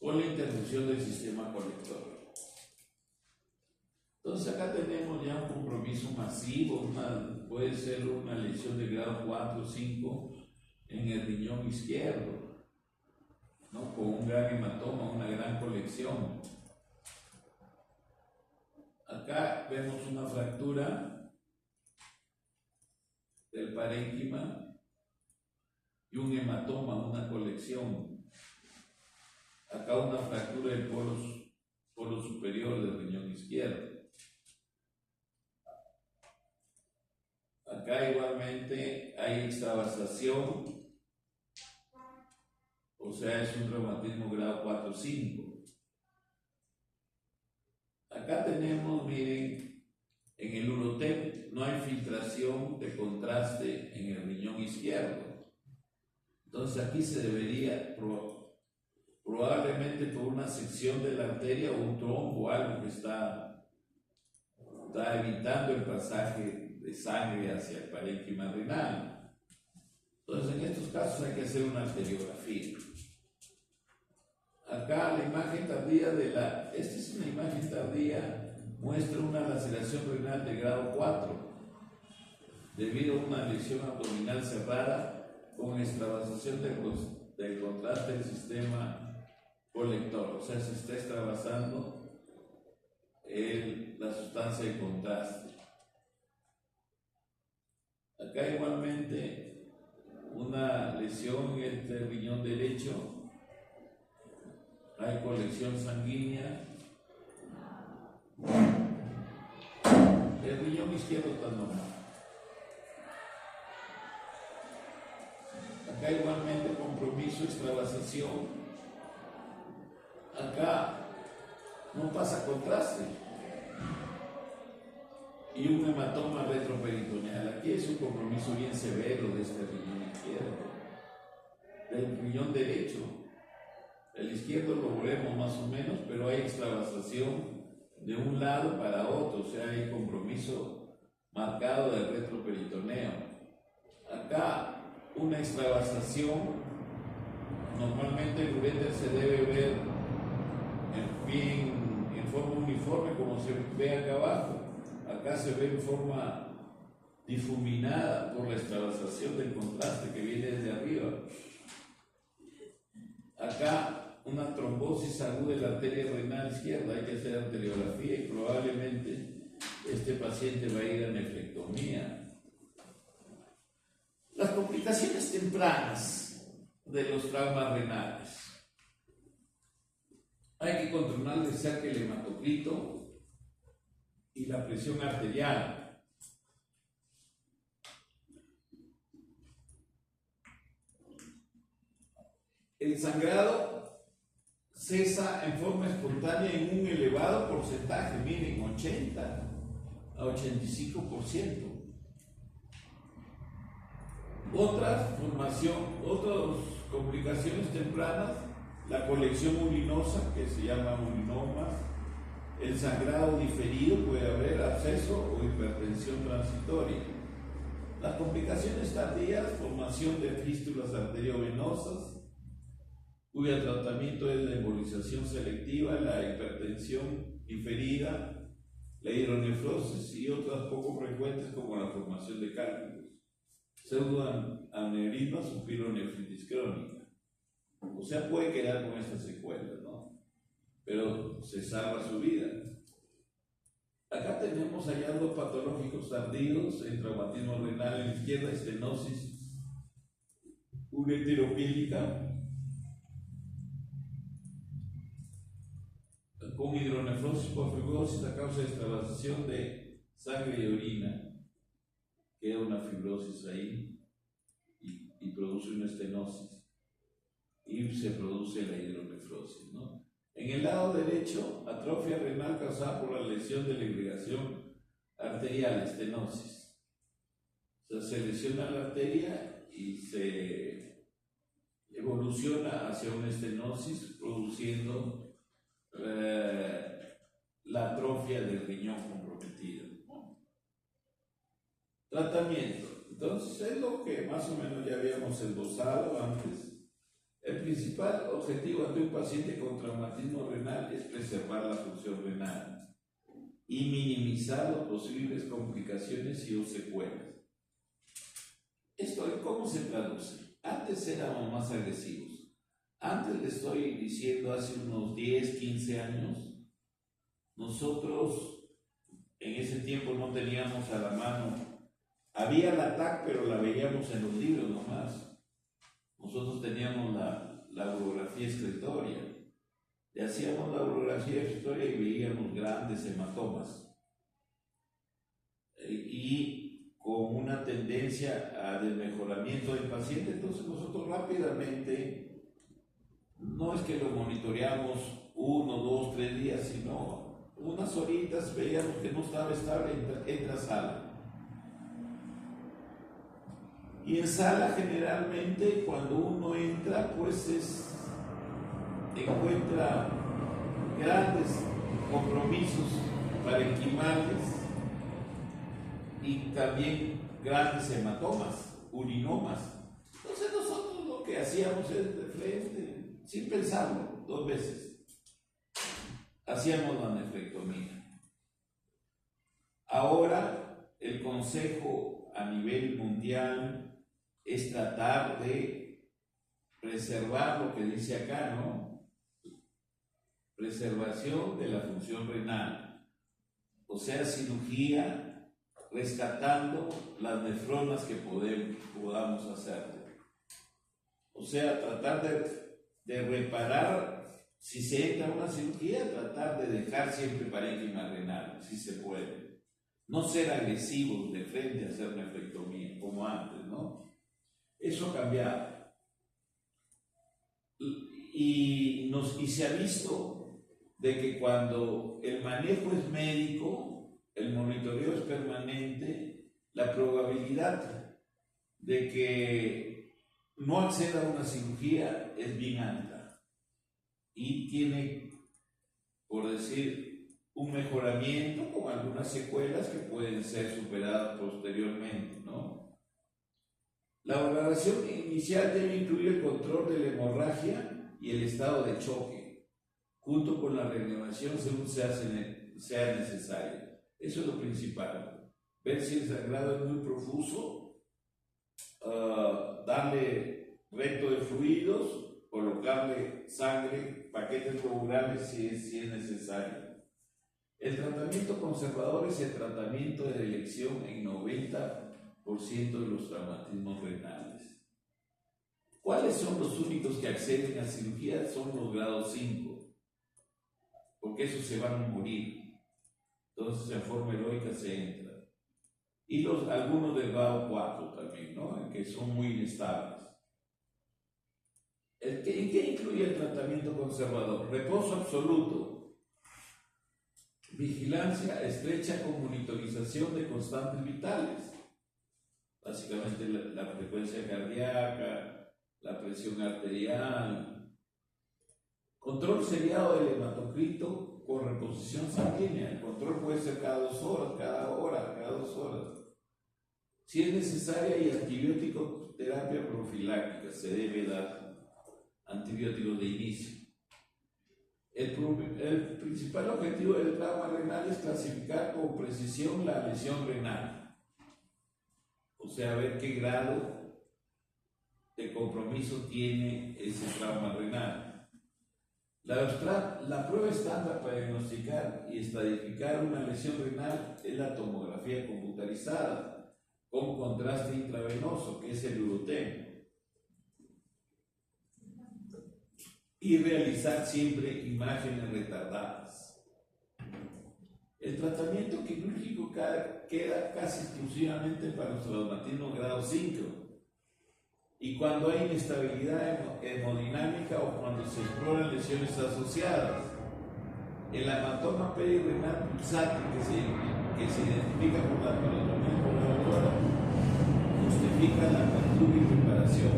con la interrupción del sistema colector. Entonces acá tenemos ya un compromiso masivo, puede ser una lesión de grado 4 o 5 en el riñón izquierdo, ¿no? Con un gran hematoma, una gran colección. Acá vemos una fractura del parénquima y un hematoma, una colección. Acá una fractura del polo superior del riñón izquierdo. Acá igualmente hay extravasación, o sea, es un reumatismo grado 4 o 5. Acá tenemos, miren, en el urotec no hay filtración de contraste en el riñón izquierdo. Entonces aquí se debería, probablemente por una sección de la arteria o un trombo o algo que está evitando el pasaje de sangre hacia el parénquima renal. Entonces en estos casos hay que hacer una arteriografía. Acá la imagen tardía esta es una imagen tardía, muestra una laceración renal de grado 4 debido a una lesión abdominal cerrada con extravasación del contraste del sistema colector, o sea, se está extravasando la sustancia de contraste. Acá igualmente una lesión en el riñón derecho, hay colección sanguínea, el riñón izquierdo está normal. Acá igualmente compromiso, extravasación, acá no pasa contraste y un hematoma retroperitoneal. Aquí es un compromiso bien severo de este riñón izquierdo. Del riñón derecho, el izquierdo lo volvemos más o menos, pero hay extravasación de un lado para otro, o sea, hay compromiso marcado del retroperitoneo. Acá una extravasación, normalmente el uréter se debe ver en forma uniforme como se ve acá abajo. Acá se ve en forma difuminada por la extravasación del contraste que viene desde arriba. Acá una trombosis aguda de la arteria renal izquierda, hay que hacer arteriografía y probablemente este paciente va a ir a nefrectomía. Las complicaciones tempranas de los traumas renales. Hay que controlar de cerca el hematocrito y la presión arterial. El sangrado cesa en forma espontánea en un elevado porcentaje, miren, 80 a 85%. Otras complicaciones tempranas, la colección urinosa, que se llama urinomas, el sangrado diferido, puede haber absceso o hipertensión transitoria. Las complicaciones tardías, formación de fístulas arteriovenosas, cuyo tratamiento es la embolización selectiva, la hipertensión diferida, la hidronefrosis y otras poco frecuentes como la formación de cálculos, pseudoaneurismas o pielonefritis crónica. O sea, puede quedar con estas secuelas, ¿no? Pero se salva su vida. Acá tenemos hallazgos patológicos tardíos en traumatismo renal en la izquierda, estenosis ureteropílica con hidronefrosis por fibrosis a causa de extravasación de sangre y orina. Queda una fibrosis ahí y produce una estenosis y se produce la hidronefrosis, ¿no? En el lado derecho, atrofia renal causada por la lesión de la irrigación arterial, estenosis. O sea, se lesiona la arteria y se evoluciona hacia una estenosis produciendo la atrofia del riñón comprometido. Tratamiento. Entonces es lo que más o menos ya habíamos esbozado antes. El principal objetivo ante un paciente con traumatismo renal es preservar la función renal y minimizar las posibles complicaciones y o secuelas. ¿Esto cómo se traduce? Antes éramos más agresivos. Antes le estoy diciendo, hace unos 10, 15 años, nosotros en ese tiempo no teníamos a la mano, había la TAC, pero la veíamos en los libros nomás. Nosotros teníamos la urografía excretoria. Le hacíamos la urografía excretoria y veíamos grandes hematomas. Y con una tendencia a desmejoramiento del paciente, entonces nosotros rápidamente, no es que lo monitoreamos 1, 2, 3 días, sino unas horitas veíamos que no estaba estable, entra a sala. Y en sala generalmente cuando uno entra pues encuentra grandes compromisos parenquimales y también grandes hematomas, urinomas. Entonces nosotros lo que hacíamos es de frente, sin pensarlo, 2 veces, hacíamos la nefrectomía. Ahora el consejo a nivel mundial es tratar de preservar lo que dice acá, ¿no? Preservación de la función renal, o sea, cirugía rescatando las nefronas que podamos hacer. O sea, tratar de reparar, si se entra a una cirugía, tratar de dejar siempre parénquima renal, si se puede. No ser agresivos de frente a hacer nefrectomía, como antes, ¿no? Eso ha cambiado. Y se ha visto de que cuando el manejo es médico, el monitoreo es permanente, la probabilidad de que no acceda a una cirugía es bien alta y tiene, por decir, un mejoramiento con algunas secuelas que pueden ser superadas posteriormente, ¿no? La valoración inicial debe incluir el control de la hemorragia y el estado de choque, junto con la reanimación según sea necesario. Eso es lo principal. Ver si el sangrado es muy profuso, darle reto de fluidos, colocarle sangre, paquetes tubulares si es necesario. El tratamiento conservador es el tratamiento de elección en 90% de los traumatismos renales. ¿Cuáles son los únicos que acceden a cirugía? Son los grados 5, porque esos se van a morir. Entonces en forma heroica se entra. Y algunos del grado 4 también, ¿no? Que son muy inestables. ¿En qué incluye el tratamiento conservador? Reposo absoluto, vigilancia estrecha con monitorización de constantes vitales. Básicamente la frecuencia cardíaca, la presión arterial, control seriado del hematocrito con reposición sanguínea. El control puede ser cada 2 horas, cada hora, cada 2 horas. Si es necesaria, y antibiótico terapia profiláctica, se debe dar antibióticos de inicio. El principal objetivo del trauma renal es clasificar con precisión la lesión renal. O sea, ver qué grado de compromiso tiene ese trauma renal. La prueba estándar para diagnosticar y estadificar una lesión renal es la tomografía computarizada con contraste intravenoso, que es el Urotem, y realizar siempre imágenes retardadas. El tratamiento quirúrgico queda casi exclusivamente para los traumatismos grado 5. Y cuando hay inestabilidad hemodinámica o cuando se exploran lesiones asociadas, el hematoma perirenal pulsátil que se identifica por la palotomía colaboradora justifica la apertura y reparación.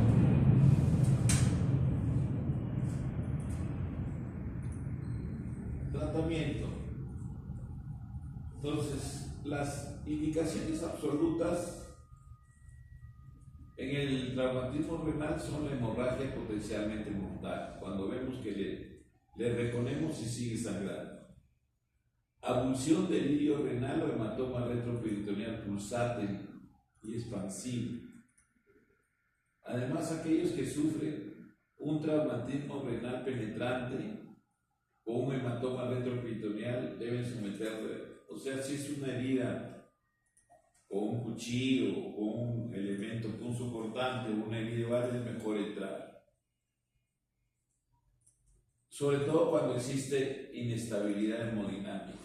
Tratamiento. Entonces, las indicaciones absolutas en el traumatismo renal son la hemorragia potencialmente mortal, cuando vemos que le reponemos y sigue sangrando. Abulsión del líquido renal o hematoma retroperitoneal pulsátil y expansivo. Además, aquellos que sufren un traumatismo renal penetrante o un hematoma retroperitoneal deben someterse, o sea, si es una herida o un cuchillo o un elemento punzocortante o una herida igual, es mejor entrar. Sobre todo cuando existe inestabilidad hemodinámica.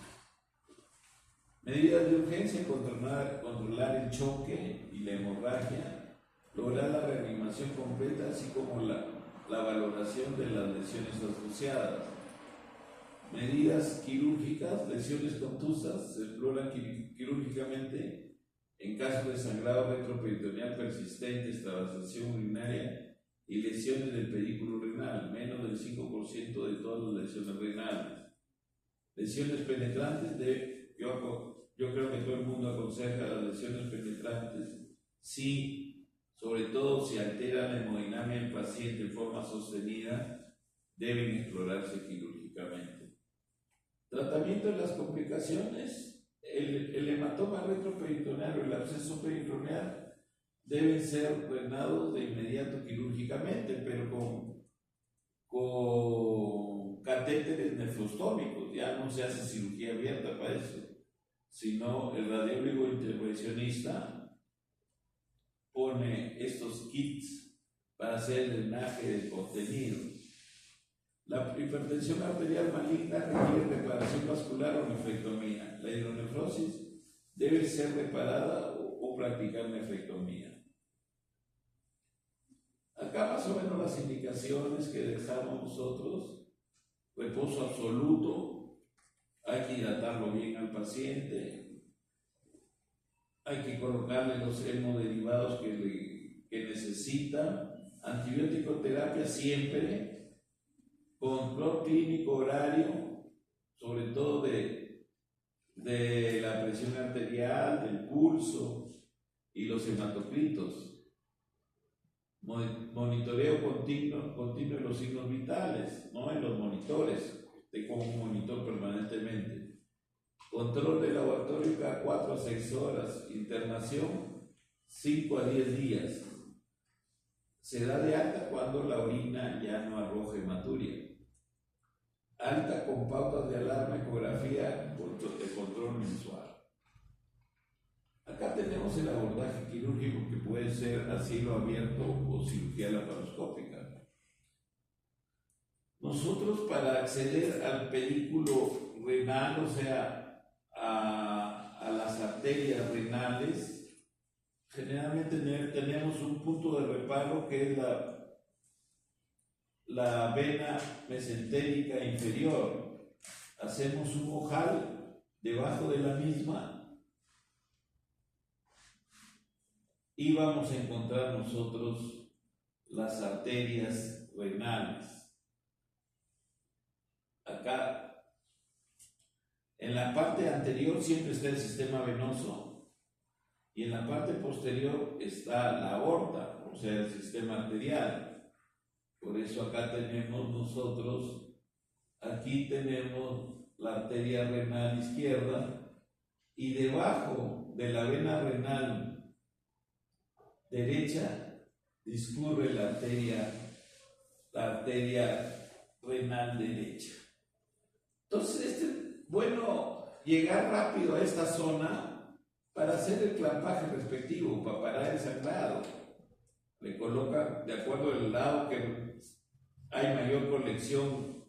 Medidas de urgencia: controlar el choque y la hemorragia, lograr la reanimación completa, así como la valoración de las lesiones asociadas. Medidas quirúrgicas: lesiones contusas se exploran quirúrgicamente en caso de sangrado retroperitoneal persistente, extravasación urinaria y lesiones del pedículo renal, menos del 5% de todas las lesiones renales. Lesiones penetrantes: yo creo que todo el mundo aconseja las lesiones penetrantes, sí, sobre todo si altera la hemodinamia del paciente en forma sostenida, deben explorarse quirúrgicamente. Tratamiento de las complicaciones: el hematoma retroperitoneal o el absceso peritoneal deben ser drenados de inmediato quirúrgicamente, pero con catéteres nefrostómicos. Ya no se hace cirugía abierta para eso, sino el radiólogo intervencionista pone estos kits para hacer el drenaje del contenido. La hipertensión arterial maligna requiere reparación vascular o nefrectomía. La hidronefrosis debe ser reparada o practicar nefrectomía. Acá más o menos las indicaciones que dejamos nosotros: reposo absoluto, hay que hidratarlo bien al paciente, hay que colocarle los hemoderivados que necesita, antibiótico terapia siempre, control clínico horario, sobre todo de la presión arterial, del pulso y los hematocritos. Monitoreo continuo de los signos vitales, ¿no? En los monitores, como un monitor permanentemente. Control del laboratorio cada 4 a 6 horas. Internación 5 a 10 días. Se da de alta cuando la orina ya no arroja hematuria. Alta con pautas de alarma, ecografía, de control mensual. Acá tenemos el abordaje quirúrgico, que puede ser a cielo abierto o cirugía laparoscópica. Nosotros, para acceder al pedículo renal, o sea, a las arterias renales, generalmente tenemos un punto de reparo que es la vena mesentérica inferior. Hacemos un ojal debajo de la misma y vamos a encontrar nosotros las arterias renales. Acá, en la parte anterior siempre está el sistema venoso y en la parte posterior está la aorta, o sea, el sistema arterial. Por eso acá tenemos nosotros, aquí tenemos la arteria renal izquierda y debajo de la vena renal derecha discurre la arteria renal derecha. Entonces, bueno llegar rápido a esta zona para hacer el clampaje respectivo, para parar el sangrado. Le coloca de acuerdo al lado que hay mayor colección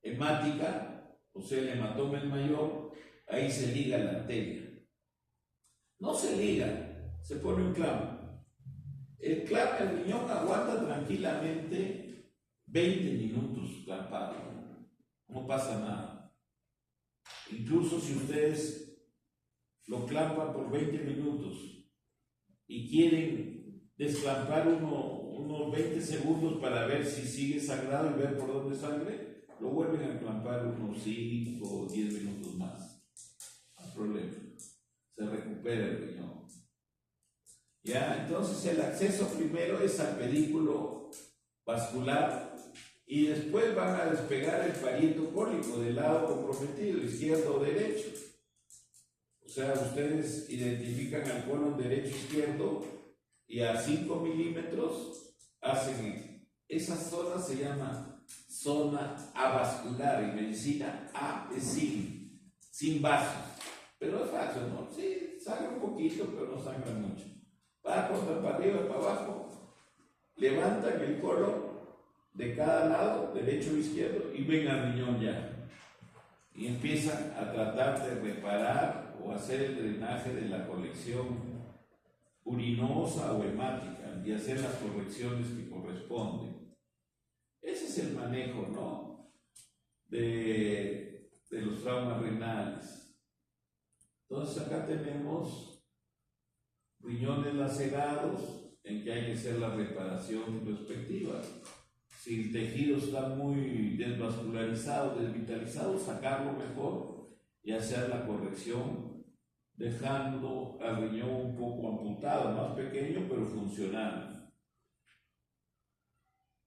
hemática, o sea, el hematoma es mayor, ahí se liga la arteria. No se liga, se pone un clavo. El riñón aguanta tranquilamente 20 minutos clampado, no pasa nada. Incluso si ustedes lo clampan por 20 minutos y quieren desclampar unos 20 segundos para ver si sigue sangrado y ver por dónde sangre, lo vuelven a clampar unos 5 o 10 minutos más. No hay problema, se recupera el riñón. ¿Ya? Entonces el acceso primero es al pedículo vascular y después van a despegar el parieto cólico del lado comprometido, izquierdo o derecho. O sea, ustedes identifican al colon derecho-izquierdo y a 5 milímetros hacen, esa zona se llama zona avascular, en medicina A es sin vasos, pero es fácil, ¿no? Sí, sangra un poquito, pero no sangra mucho. Va para arriba y para abajo, levantan el colon de cada lado, derecho o izquierdo, y ven al riñón ya. Y empiezan a tratar de reparar o hacer el drenaje de la colección urinosa o hemática y hacer las correcciones que corresponden. Ese es el manejo, ¿no?, de los traumas renales. Entonces acá tenemos riñones lacerados en que hay que hacer la reparación respectiva. Si el tejido está muy desvascularizado, desvitalizado, sacarlo mejor y hacer la corrección, dejando al riñón un poco amputado, más pequeño pero funcional.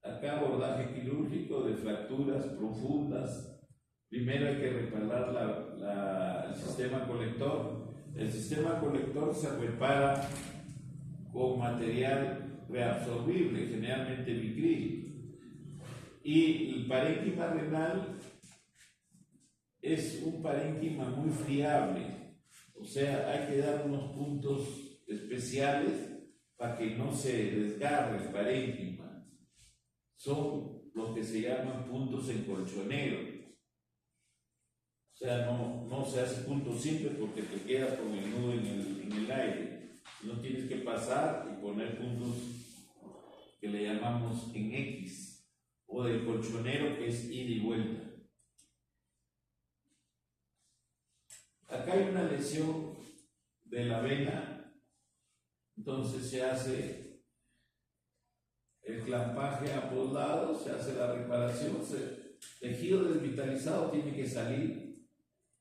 Acá abordaje quirúrgico de fracturas profundas. Primero hay que reparar el sistema colector. El sistema colector se repara con material reabsorbible, generalmente vicril. Y el parénquima renal es un parénquima muy friable, o sea, hay que dar unos puntos especiales para que no se desgarre el parénquima. Son los que se llaman puntos en colchonero. O sea, no se hace punto simple porque te quedas con el nudo en el aire. No tienes que pasar y poner puntos que le llamamos en X, o del colchonero, que es ida y vuelta. Acá hay una lesión de la vena, entonces se hace el clampaje a ambos lados, se hace la reparación, el tejido desvitalizado tiene que salir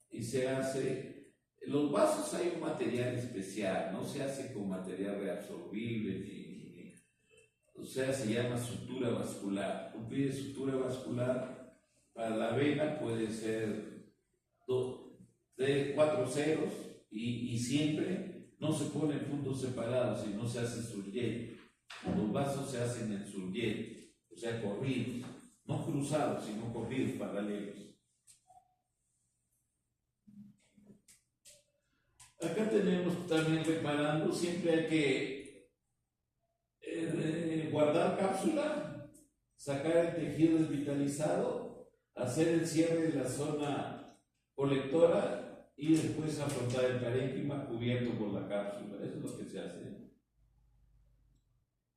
y se hace. Los vasos hay un material especial, no se hace con material reabsorbible o sea, se llama sutura vascular. Tú pides sutura vascular para la vena, puede ser 4 ceros y siempre no se ponen puntos separados, sino se hace surgente. Los vasos se hacen en surgente, o sea, corridos, no cruzados, sino corridos, paralelos. Acá tenemos también reparando, siempre hay que guardar cápsula, sacar el tejido desvitalizado, hacer el cierre de la zona colectora y después afrontar el parénquima cubierto por la cápsula. Eso es lo que se hace.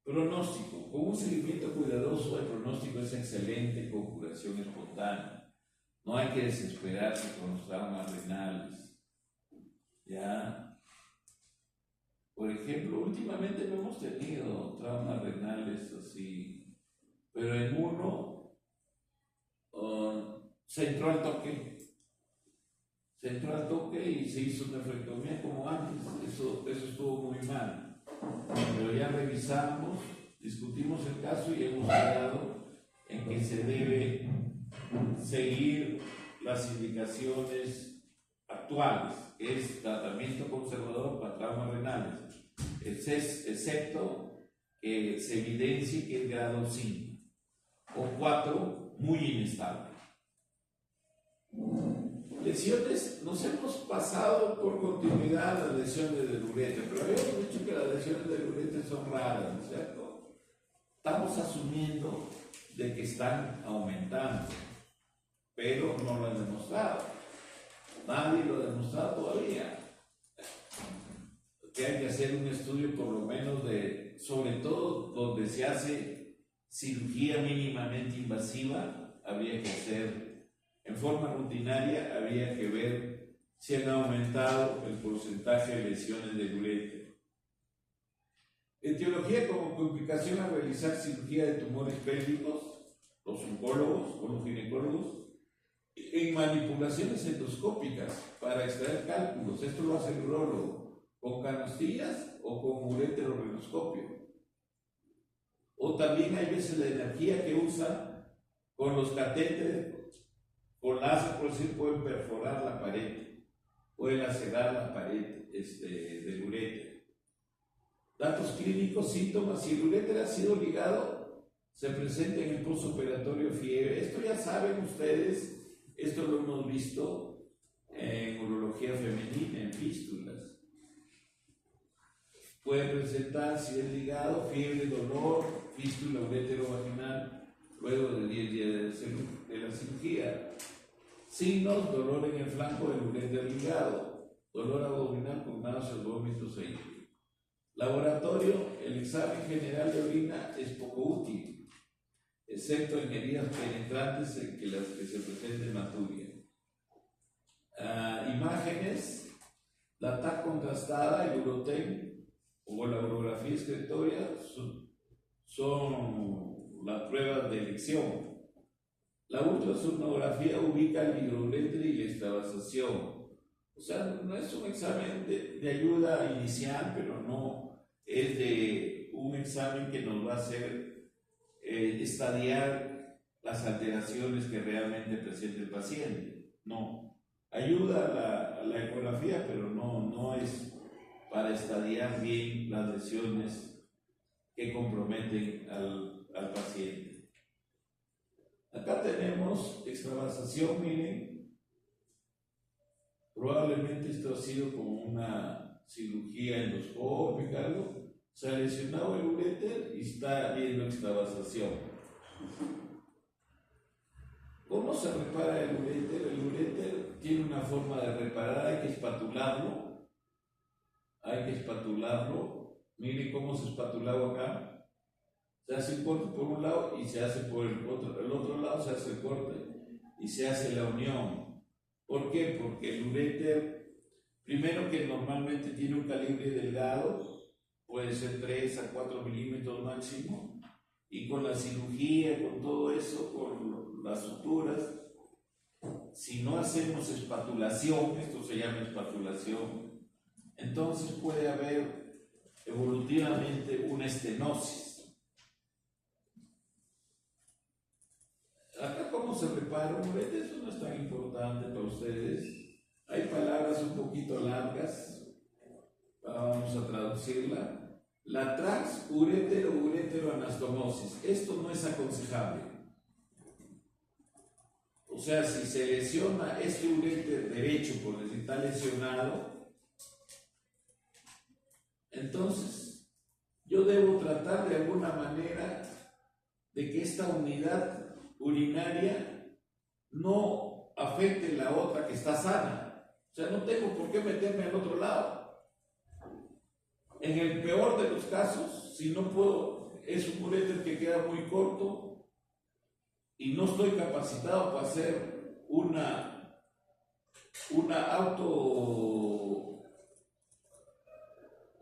Pronóstico. Con un seguimiento cuidadoso, el pronóstico es excelente con curación espontánea. No hay que desesperarse con los traumas renales. ¿Ya? Por ejemplo, últimamente no hemos tenido traumas renales así, pero en uno se entró al toque y se hizo una nefrectomía como antes. Eso estuvo muy mal, pero ya revisamos, discutimos el caso y hemos quedado en que se debe seguir las indicaciones actuales, que es tratamiento conservador para traumas renales, excepto que se evidencie que es grado 5 o 4 muy inestable. Lesiones, nos hemos pasado por continuidad las lesiones del uretre, pero habíamos dicho que las lesiones del uretre son raras, ¿no es cierto? Estamos asumiendo de que están aumentando, pero no lo han demostrado. Nadie lo ha demostrado todavía. Que hay que hacer un estudio por lo menos sobre todo donde se hace cirugía mínimamente invasiva, habría que hacer en forma rutinaria, habría que ver si han aumentado el porcentaje de lesiones del uretre. Etiología como complicación al realizar cirugía de tumores pélvicos, los oncólogos o los ginecólogos, en manipulaciones endoscópicas para extraer cálculos, esto lo hace el urólogo. con canastillas o con ureterorhinoscopio. O también hay veces la energía que usan con los catéteres, con láser, por decir, pueden perforar la pared, pueden lacerar la pared del uréter. Datos clínicos, síntomas: si el uréter ha sido ligado, se presenta en el postoperatorio fiebre. Esto ya saben ustedes, esto lo hemos visto en urología femenina, en fístulas. Puede presentar, si es ligado, fiebre, dolor, fístula ureterovaginal luego de 10 días de la cirugía. Signos: dolor en el flanco del uréter ligado, dolor abdominal con náuseas, vómitos e ictus. Laboratorio: el examen general de orina es poco útil, excepto en heridas penetrantes en que las que se presenten maturia. Imágenes: la TAC contrastada, el Uroten o la urografía excretoria son las pruebas de elección. La ultrasonografía ubica el microuréter y la extravasación. O sea, no es un examen de ayuda inicial, pero no es de un examen que nos va a hacer estadiar las alteraciones que realmente presenta el paciente. No, ayuda a la ecografía, pero no es para estadiar bien las lesiones que comprometen al paciente. Acá tenemos extravasación, miren. Probablemente esto ha sido como una cirugía endoscópica, algo. Se ha lesionado el uréter y está viendo extravasación. ¿Cómo se repara el uréter? El uréter tiene una forma de reparar, hay que espatularlo. Miren cómo se espatulaba acá. Se hace un corte por un lado y se hace por el otro lado, se hace el corte y se hace la unión. ¿Por qué? Porque el uréter, primero, que normalmente tiene un calibre delgado, puede ser 3 a 4 milímetros máximo, y con la cirugía, con todo eso, con las suturas, si no hacemos espatulación, esto se llama espatulación, entonces puede haber evolutivamente una estenosis. Acá, ¿cómo se repara un uréter? Eso no es tan importante para ustedes. Hay palabras un poquito largas, vamos a traducirla. La transurétero ureteroanastomosis. Esto no es aconsejable. O sea, si se lesiona este uréter derecho, por decir, está lesionado, entonces yo debo tratar de alguna manera de que esta unidad urinaria no afecte la otra que está sana. O sea, no tengo por qué meterme al otro lado. En el peor de los casos, si no puedo, es un uréter que queda muy corto y no estoy capacitado para hacer una auto.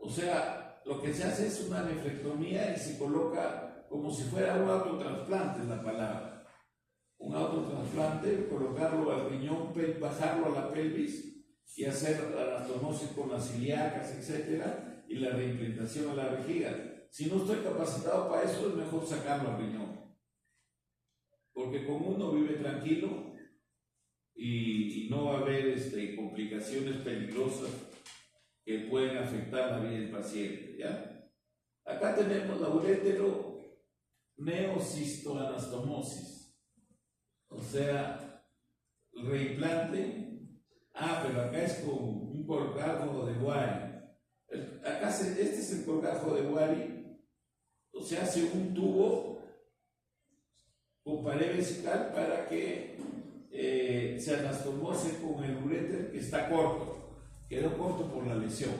O sea, lo que se hace es una nefrectomía y se coloca como si fuera un autotrasplante, es la palabra. Un autotrasplante, colocarlo al riñón, bajarlo a la pelvis y hacer la anastomosis con las ilíacas, etcétera, y la reimplantación a la vejiga. Si no estoy capacitado para eso, es mejor sacarlo al riñón. Porque con uno vive tranquilo y no va a haber complicaciones peligrosas que pueden afectar la vida del paciente, ¿ya? Acá tenemos la ureteroneocistoanastomosis, o sea, el reimplante. Pero acá es con un colgajo de Wari. Acá este es el colgajo de Wari, o sea, hace un tubo con pared vesical para que se anastomose con el uréter que está corto. Quedó corto por la lesión.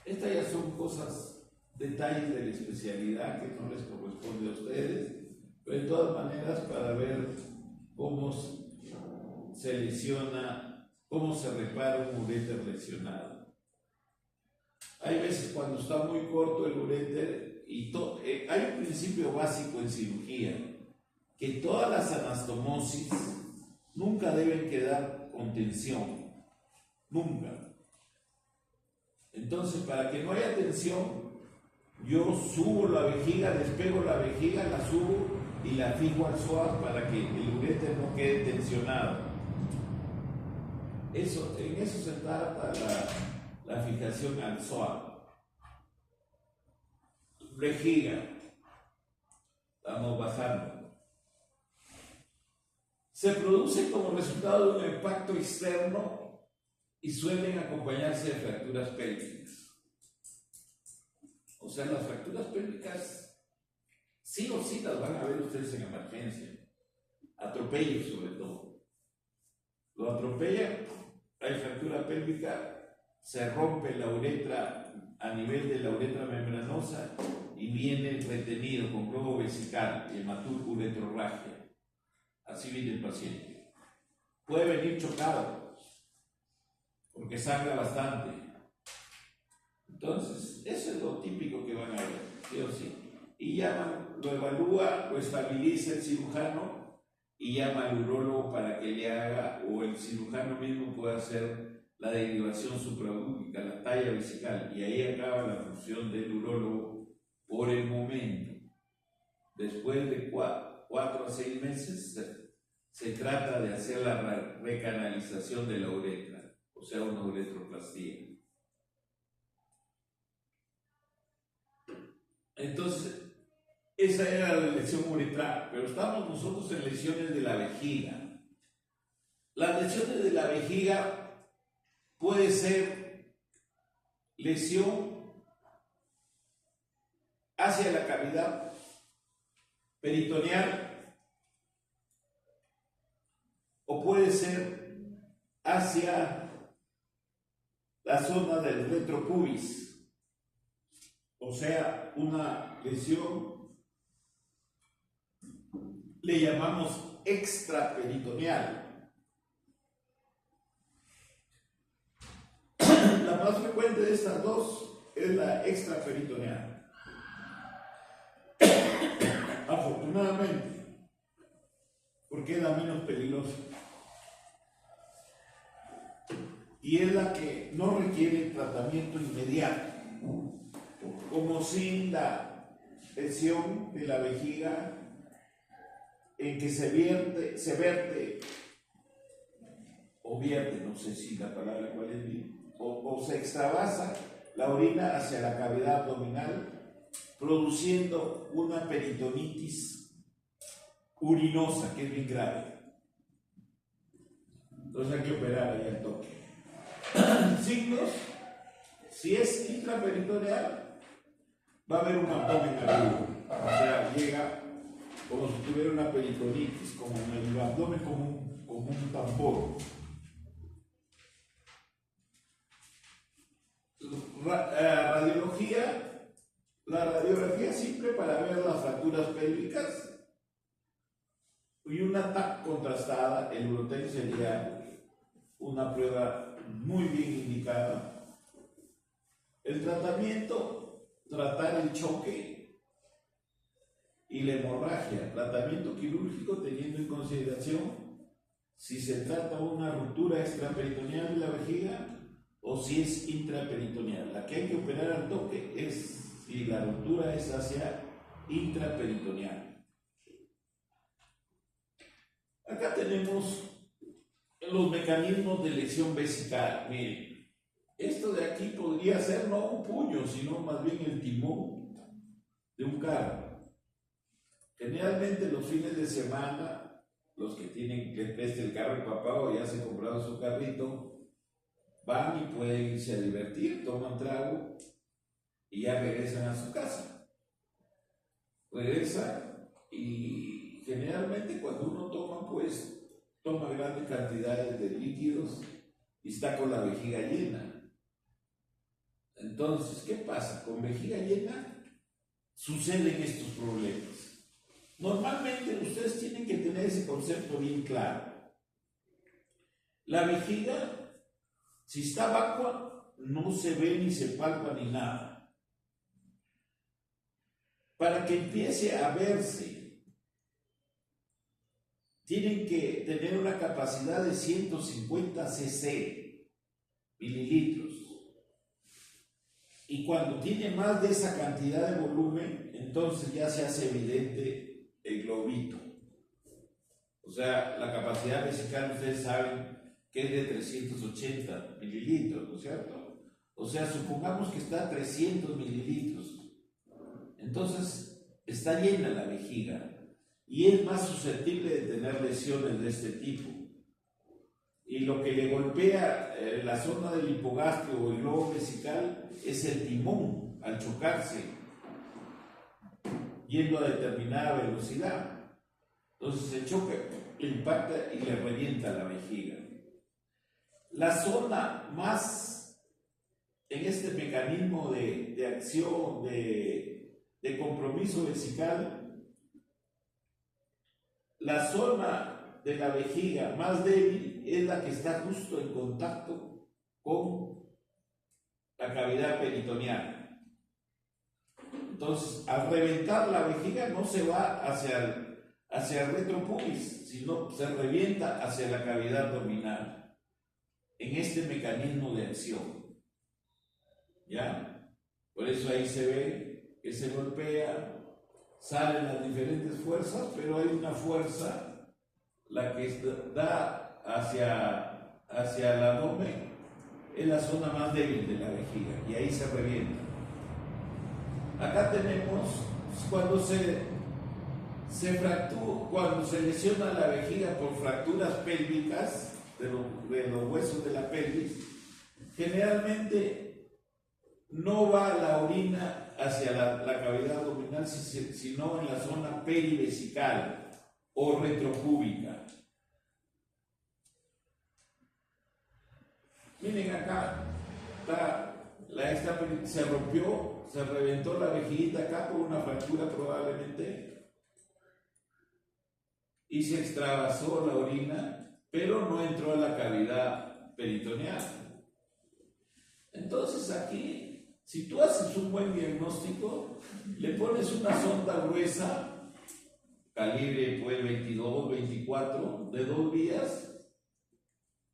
Estas ya son cosas, detalles de la especialidad que no les corresponde a ustedes, pero de todas maneras para ver cómo se lesiona, cómo se repara un uréter lesionado. Hay veces cuando está muy corto el uréter y hay un principio básico en cirugía, que todas las anastomosis nunca deben quedar con tensión. Nunca. Entonces, para que no haya tensión, yo subo la vejiga, despego la vejiga, la subo y la fijo al psoas para que el uréter no quede tensionado. En eso se trata la fijación al psoas. Vejiga, vamos bajando. Se produce como resultado de un impacto externo y suelen acompañarse de fracturas pélvicas. O sea, las fracturas pélvicas sí o sí las van a ver ustedes en emergencia. Atropellos sobre todo. Lo atropella, hay fractura pélvica, se rompe la uretra a nivel de la uretra membranosa y viene retenido con globo vesical y hematurouretrorragia. Así viene el paciente. Puede venir chocado, porque sangra bastante. Entonces, eso es lo típico que van a ver, sí o sí. Y lo evalúa, lo estabiliza el cirujano y llama al urólogo para que le haga, o el cirujano mismo puede hacer la derivación supraúbica, la talla vesical, y ahí acaba la función del urólogo por el momento. Después de 4 a 6 meses se trata de hacer la recanalización de la uretra, o sea, una uretroplastía. Entonces, esa era la lesión uretral, pero estamos nosotros en lesiones de la vejiga. Las lesiones de la vejiga puede ser lesión hacia la cavidad peritoneal o puede ser hacia la zona del retropubis. O sea, una lesión le llamamos extraperitoneal. La más frecuente de estas dos es la extraperitoneal. Afortunadamente, porque es la menos peligrosa. Y es la que no requiere tratamiento inmediato. Como sin la lesión de la vejiga en que se vierte, no sé si la palabra cuál es bien, o se extravasa la orina hacia la cavidad abdominal, produciendo una peritonitis urinosa, que es bien grave. Entonces hay que operar ahí al toque. Signos: si es intraperitoneal, va a haber un abdomen agudo, o sea, llega como si tuviera una peritonitis, como en el abdomen como un tambor. La radiografía simple para ver las fracturas pélvicas y una TAC contrastada, el Urotex sería una prueba muy bien indicada. El tratamiento: tratar el choque y la hemorragia. Tratamiento quirúrgico teniendo en consideración si se trata de una ruptura extraperitoneal de la vejiga o si es intraperitoneal. La que hay que operar al toque es si la ruptura es hacia intraperitoneal. Acá tenemos los mecanismos de lesión vesical. Miren, esto de aquí podría ser no un puño, sino más bien el timón de un carro. Generalmente los fines de semana, los que tienen que prestar el carro el papá o ya se ha comprado su carrito, van y pueden irse a divertir, toman trago y ya regresan a su casa. Regresan y generalmente cuando uno toma, pues toma grandes cantidades de líquidos y está con la vejiga llena. Entonces, ¿qué pasa? Con vejiga llena suceden estos problemas. Normalmente ustedes tienen que tener ese concepto bien claro. La vejiga, si está vacua, no se ve ni se palpa ni nada. Para que empiece a verse, tienen que tener una capacidad de 150 cc, mililitros. Y cuando tiene más de esa cantidad de volumen, entonces ya se hace evidente el globito. O sea, la capacidad vesical, ustedes saben que es de 380 mililitros, ¿no es cierto? O sea, supongamos que está a 300 mililitros. Entonces, está llena la vejiga y es más susceptible de tener lesiones de este tipo. Y lo que le golpea la zona del hipogastrio o el globo vesical es el timón al chocarse, yendo a determinada velocidad. Entonces se choca, le impacta y le revienta la vejiga. La zona más, en este mecanismo de acción, de compromiso vesical, la zona de la vejiga más débil es la que está justo en contacto con la cavidad peritoneal. Entonces, al reventar la vejiga no se va hacia el retropubis, sino se revienta hacia la cavidad abdominal en este mecanismo de acción. ¿Ya? Por eso ahí se ve que se golpea, salen las diferentes fuerzas, pero hay una fuerza, la que da hacia el abdomen, es la zona más débil de la vejiga y ahí se revienta. Acá tenemos cuando cuando se lesiona la vejiga por fracturas pélvicas de los huesos de la pelvis, generalmente no va la orina hacia la cavidad abdominal, sino en la zona perivesical o retropúbica. Miren acá, se rompió, se reventó la vejiguita acá por una fractura probablemente y se extravasó la orina, pero no entró a la cavidad peritoneal. Entonces aquí, si tú haces un buen diagnóstico, le pones una sonda gruesa, calibre pues 22, 24, de 2 vías,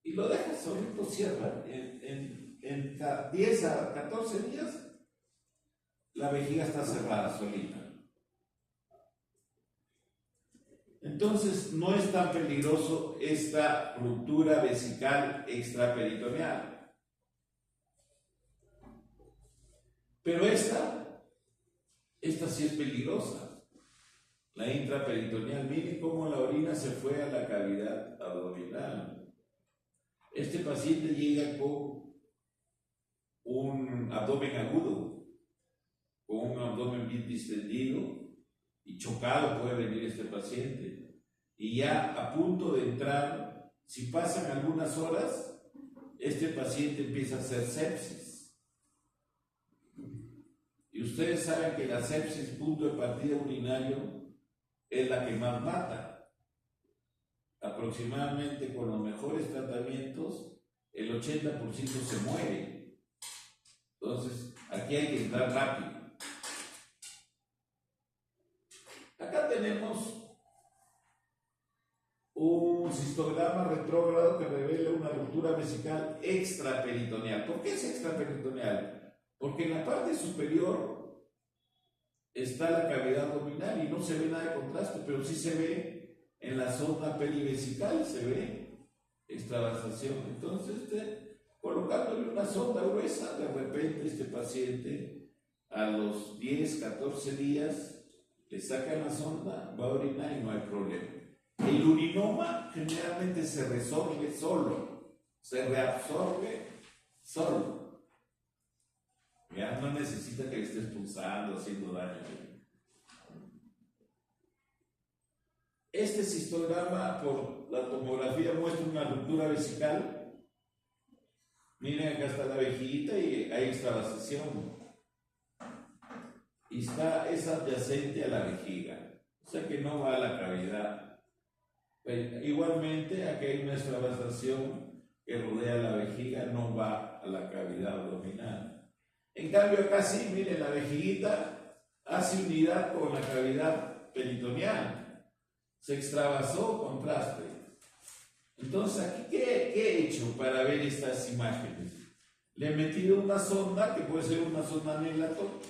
y lo dejas solito, cierra. En 10 a 14 días, la vejiga está cerrada solita. Entonces, no es tan peligroso esta ruptura vesical extraperitoneal. Pero esta sí es peligrosa. La intraperitoneal, miren cómo la orina se fue a la cavidad abdominal. Este paciente llega con un abdomen agudo, con un abdomen bien distendido y chocado puede venir este paciente. Y ya a punto de entrar, si pasan algunas horas, este paciente empieza a hacer sepsis. Y ustedes saben que la sepsis, punto de partida urinario, es la que más mata. Aproximadamente con los mejores tratamientos, el 80% se muere. Entonces, aquí hay que entrar rápido. Acá tenemos un cistograma retrógrado que revela una ruptura vesical extraperitoneal. ¿Por qué es extraperitoneal? Porque en la parte superior está la cavidad abdominal y no se ve nada de contraste, pero sí se ve en la zona perivesical, se ve extravasación. Entonces, colocándole una sonda gruesa, de repente este paciente a los 10, 14 días le sacan la sonda, va a orinar y no hay problema. El urinoma generalmente se resorbe solo, se reabsorbe solo. Ya no necesita que le estés pulsando, haciendo daño. Este cistograma por la tomografía muestra una ruptura vesical. Miren, acá está la vejiguita y hay extravasación. Y es adyacente a la vejiga, o sea que no va a la cavidad. Pero igualmente, aquí hay una extravasación que rodea la vejiga, no va a la cavidad abdominal. En cambio, acá sí, miren, la vejiguita hace unidad con la cavidad peritoneal. Se extravasó, contraste. Entonces, aquí, ¿qué he hecho para ver estas imágenes? Le he metido una sonda, que puede ser una sonda anélato,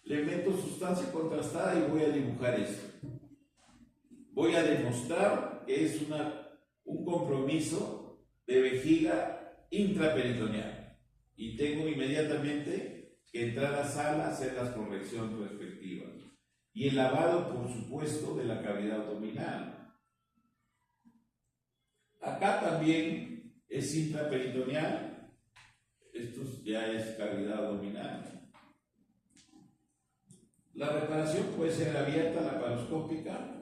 le meto sustancia contrastada y voy a dibujar esto. Voy a demostrar que es un compromiso de vejiga intraperitoneal. Y tengo inmediatamente que entrar a sala a hacer las correcciones respectivas. Y el lavado, por supuesto, de la cavidad abdominal. Acá también es intraperitoneal. Esto ya es cavidad abdominal. La reparación puede ser abierta, laparoscópica.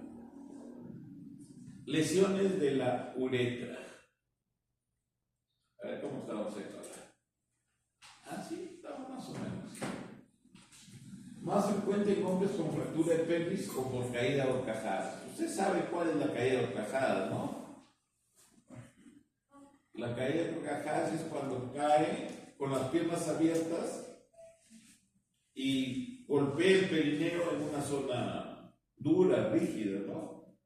Lesiones de la uretra. A ver cómo estamos esto ahora. Ah, sí, estamos más o menos. Más frecuente en hombres con fractura de pelvis o por caída horcajada. Usted sabe cuál es la caída horcajada, ¿no? La caída horcajada es cuando cae con las piernas abiertas y golpea el perineo en una zona dura, rígida, ¿no?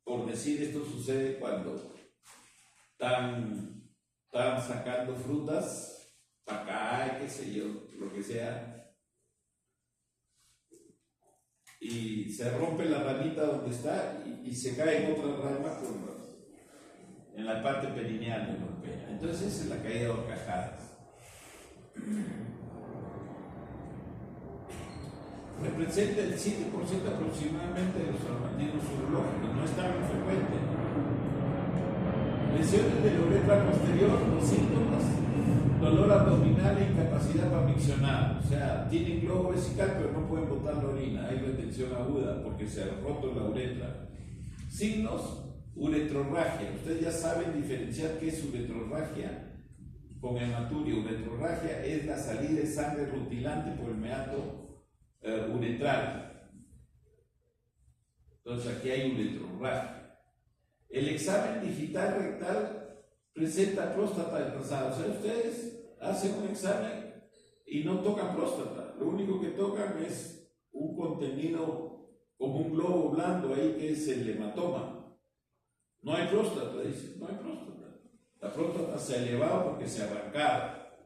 Por decir, esto sucede cuando están sacando frutas, pacay, qué sé yo, lo que sea, y se rompe la ramita donde está y se cae en otra rama en la parte perineal de golpea. Entonces esa es la caída horcajada. Representa el 7% aproximadamente de los traumatismos urológicos, no es tan frecuente. Lesiones de la uretra posterior, los síntomas: dolor abdominal e incapacidad para miccionar. O sea, tienen globo vesical pero no pueden botar la orina, hay retención aguda porque se ha roto la uretra. Signos: uretrorragia. Ustedes ya saben diferenciar qué es uretrorragia con hematuria. Uretrorragia es la salida de sangre rutilante por el meato uretral. Entonces aquí hay uretrorragia. El examen digital rectal presenta próstata retrasada. O sea, ustedes hacen un examen y no tocan próstata, lo único que tocan es un contenido como un globo blando ahí que es el hematoma. No hay próstata, dice, no hay próstata. La próstata se ha elevado porque se arrancaba.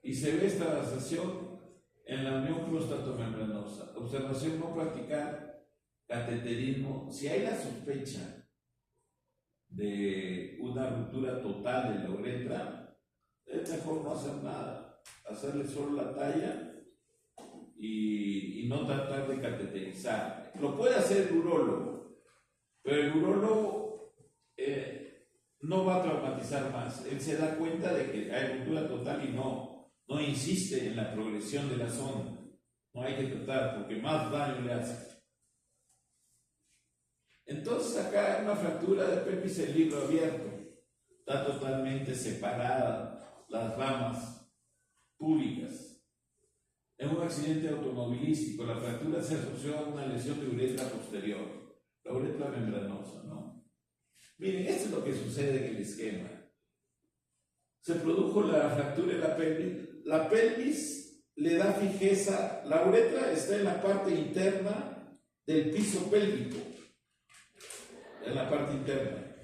Y se ve esta vasación en la unión próstato-membranosa. Observación: no practicar cateterismo. Si hay la sospecha de una ruptura total de la uretra, es mejor no hacer nada, hacerle solo la talla y no tratar de cateterizar. Lo puede hacer el urólogo, pero el urólogo no va a traumatizar más. Él se da cuenta de que hay ruptura total y no insiste en la progresión de la sonda. No hay que tratar porque más daño le hace. Entonces acá hay una fractura de pelvis en libro abierto. Está totalmente separada las ramas públicas. En un accidente automovilístico, la fractura se asoció a una lesión de uretra posterior, la uretra membranosa, ¿no? Miren, esto es lo que sucede en el esquema. Se produjo la fractura de la pelvis. La pelvis le da fijeza. La uretra está en la parte interna del piso pélvico, en la parte interna.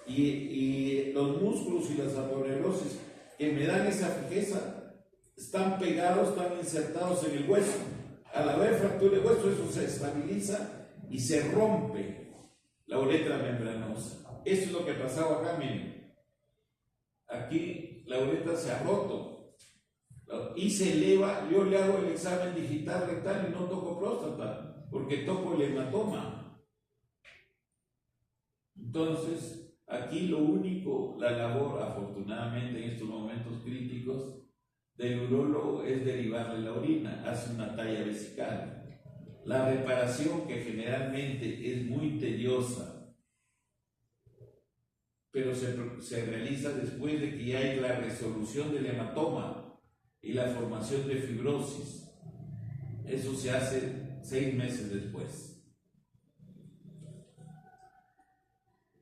Y los músculos y las aponerosis que me dan esa fijeza están pegados, están insertados en el hueso. Al haber fractura de hueso, eso se estabiliza y se rompe la uretra membranosa. Eso es lo que pasaba acá, miren. Aquí la uretra se ha roto y se eleva. Yo le hago el examen digital rectal y no toco próstata porque toco el hematoma. Entonces, aquí lo único, la labor, afortunadamente en estos momentos críticos, del urólogo es derivarle la orina, hace una talla vesical. La reparación, que generalmente es muy tediosa, pero se realiza después de que ya hay la resolución del hematoma y la formación de fibrosis. Eso se hace 6 meses después.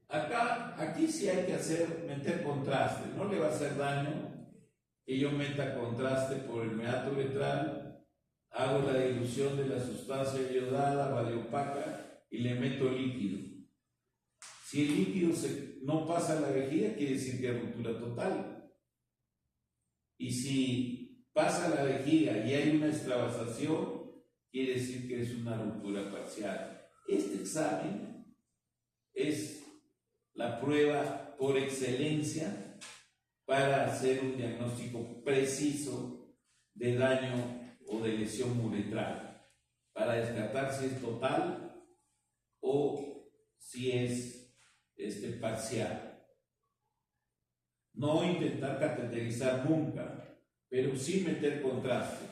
Aquí sí hay que meter contraste. No le va a hacer daño que yo meta contraste por el meato uretral, hago la dilución de la sustancia iodada, radiopaca y le meto líquido. Si el líquido no pasa a la vejiga, quiere decir que hay ruptura total. Y si pasa la vejiga y hay una extravasación, quiere decir que es una ruptura parcial. Este examen es la prueba por excelencia para hacer un diagnóstico preciso de daño o de lesión uretral, para descartar si es total o si es parcial. No intentar cateterizar nunca, pero sí meter contraste.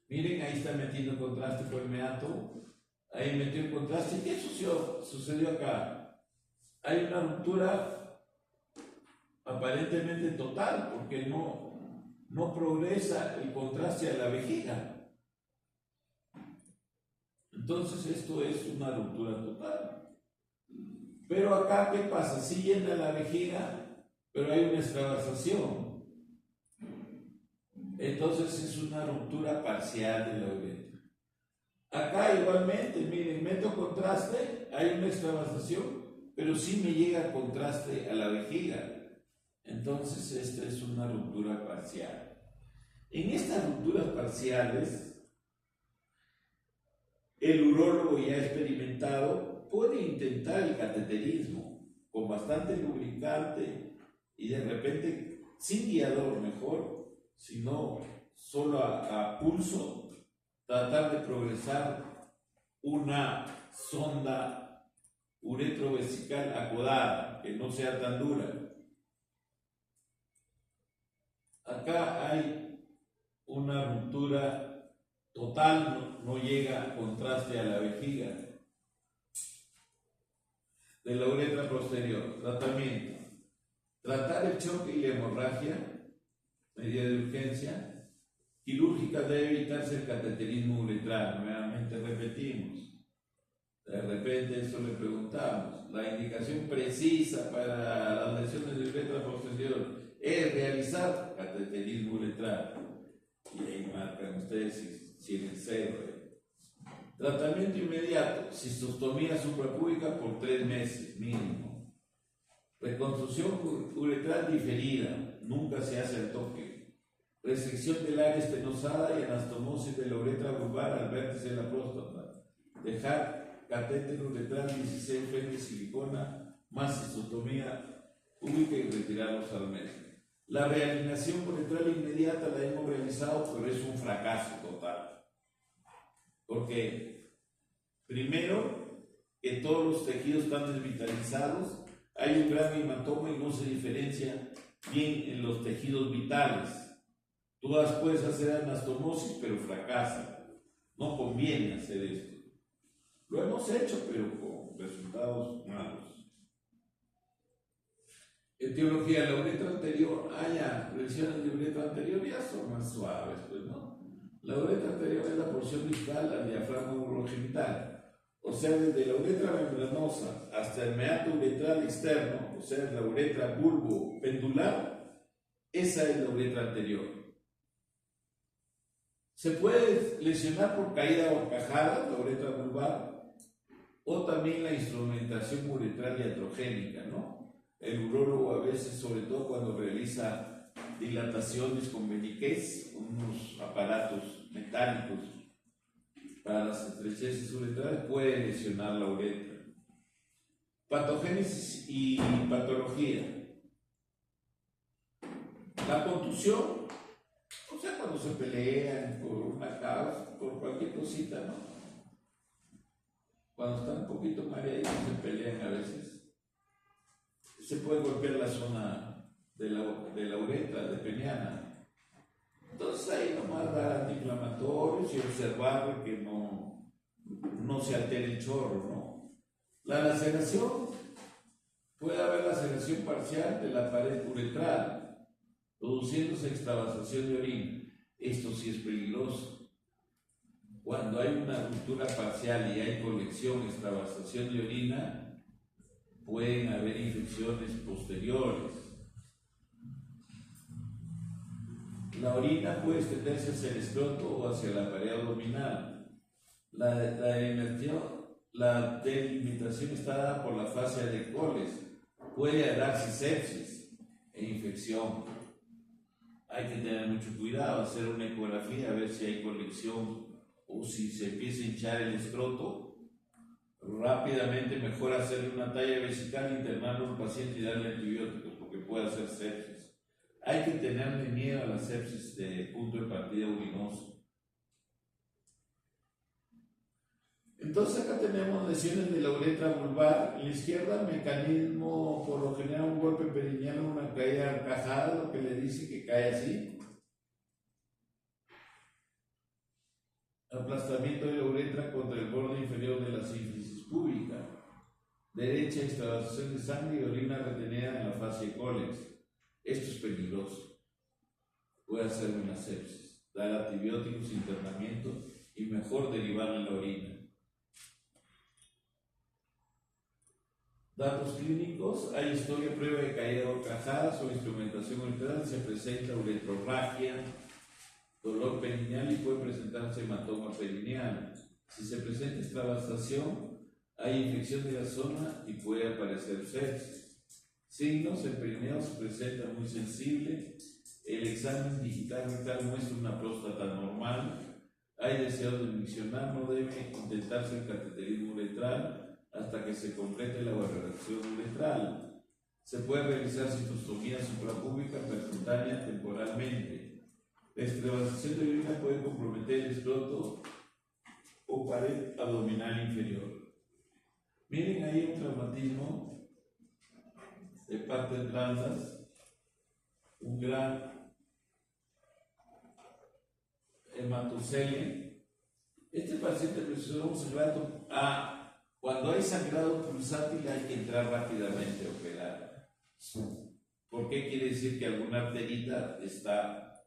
Miren, ahí está metiendo contraste por el meato. Ahí metió el contraste. ¿Qué sucedió acá? Hay una ruptura aparentemente total, porque no progresa el contraste a la vejiga. Entonces esto es una ruptura total. Pero acá, ¿qué pasa? Sí llena la vejiga, pero hay una extravasación. Entonces es una ruptura parcial de la uretra. Acá igualmente, miren, meto contraste, hay una extravasación, pero sí me llega contraste a la vejiga. Entonces esta es una ruptura parcial. En estas rupturas parciales, el urólogo ya experimentado puede intentar el cateterismo con bastante lubricante y de repente, sin guiador mejor, sino solo a pulso, tratar de progresar una sonda uretrovesical acodada, que no sea tan dura. Acá hay una ruptura total, no llega contraste a la vejiga de la uretra posterior. Tratamiento: tratar el choque y la hemorragia, medida de urgencia. Quirúrgica debe evitarse el cateterismo uretral. Nuevamente repetimos. De repente eso le preguntamos. La indicación precisa para las lesiones de uretra posterior es realizar cateterismo uretral. Y ahí marcan ustedes si en el cero. Tratamiento inmediato: cistostomía suprapúbica por 3 meses mínimo. Reconstrucción uretral diferida, nunca se hace al toque. Resección del área estenosada y anastomosis de la uretra vulvar al vértice de la próstata. Dejar catéter uretral 16 frente silicona más cistostomía púbica y retirarlos al mes. La realineación uretral inmediata la hemos realizado, pero es un fracaso total. Porque primero, que todos los tejidos están desvitalizados, hay un gran hematoma y no se diferencia bien en los tejidos vitales. Tú puedes hacer anastomosis, pero fracasa. No conviene hacer esto. Lo hemos hecho, pero con resultados malos. Etiología: la uretra anterior. Lesiones de uretra anterior ya son más suaves, pues, ¿no? La uretra anterior es la porción distal al diafragma urogenital. O sea, desde la uretra membranosa hasta el meato uretral externo, o sea, la uretra bulbo-pendular, esa es la uretra anterior. Se puede lesionar por caída o cajada, la uretra vulvar, o también la instrumentación uretral iatrogénica, ¿no? El urólogo a veces, sobre todo cuando realiza dilataciones con Beniqués, unos aparatos metálicos para las estrecheces uretrales, puede lesionar la uretra. Patogénesis y patología. La contusión, o sea, cuando se pelean por una causa, por cualquier cosita, ¿no? Cuando están un poquito mareados se pelean a veces. Se puede golpear la zona de la uretra, de peniana. Entonces ahí nomás dar antiinflamatorios y observar que no se altere el chorro, ¿no? La laceración: puede haber laceración parcial de la pared uretral, produciéndose extravasación de orina. Esto sí es peligroso. Cuando hay una ruptura parcial y hay colección, extravasación de orina, pueden haber infecciones posteriores. La orina puede extenderse hacia el escroto o hacia la pared abdominal. La delimitación está dada por la fascia de Coles. Puede darse sepsis. e infección. Hay que tener mucho cuidado, hacer una ecografía, a ver si hay colección o si se empieza a hinchar el escroto. Rápidamente mejor hacerle una talla vesical, internarlo al paciente y darle antibióticos porque puede hacer sepsis. Hay que tenerle miedo a la sepsis de punto de partida urinoso. Entonces acá tenemos lesiones de la uretra vulvar. En la izquierda, mecanismo, por lo general un golpe perineal, una caída arcajada, lo que le dice que cae así. Aplastamiento de la uretra contra el borde inferior de la sínfisis púbica. Derecha, extravasación de sangre y orina retenida en la fascia cólex. Esto es peligroso. Puede hacer una sepsis, dar antibióticos, internamiento y mejor derivar en la orina. Datos clínicos: hay historia previa de caída o cajadas o instrumentación uretral, se presenta uretrorragia, dolor perineal y puede presentarse hematoma perineal. Si se presenta extravasación, hay infección de la zona y puede aparecer sepsis. Signos: el perineo se presenta muy sensible, el examen digital rectal muestra una próstata normal, hay deseo de miccionar, no debe intentarse el cateterismo uretral hasta que se complete la valoración uretral. Se puede realizar citostomía suprapúbica percutánea temporalmente. La extravasación de orina puede comprometer el escroto o pared abdominal inferior. Miren ahí un traumatismo de partes blandas, un gran hematocele. Este paciente presionó un sangrado cuando hay sangrado pulsátil hay que entrar rápidamente a operar. ¿Por qué? Quiere decir que alguna arterita está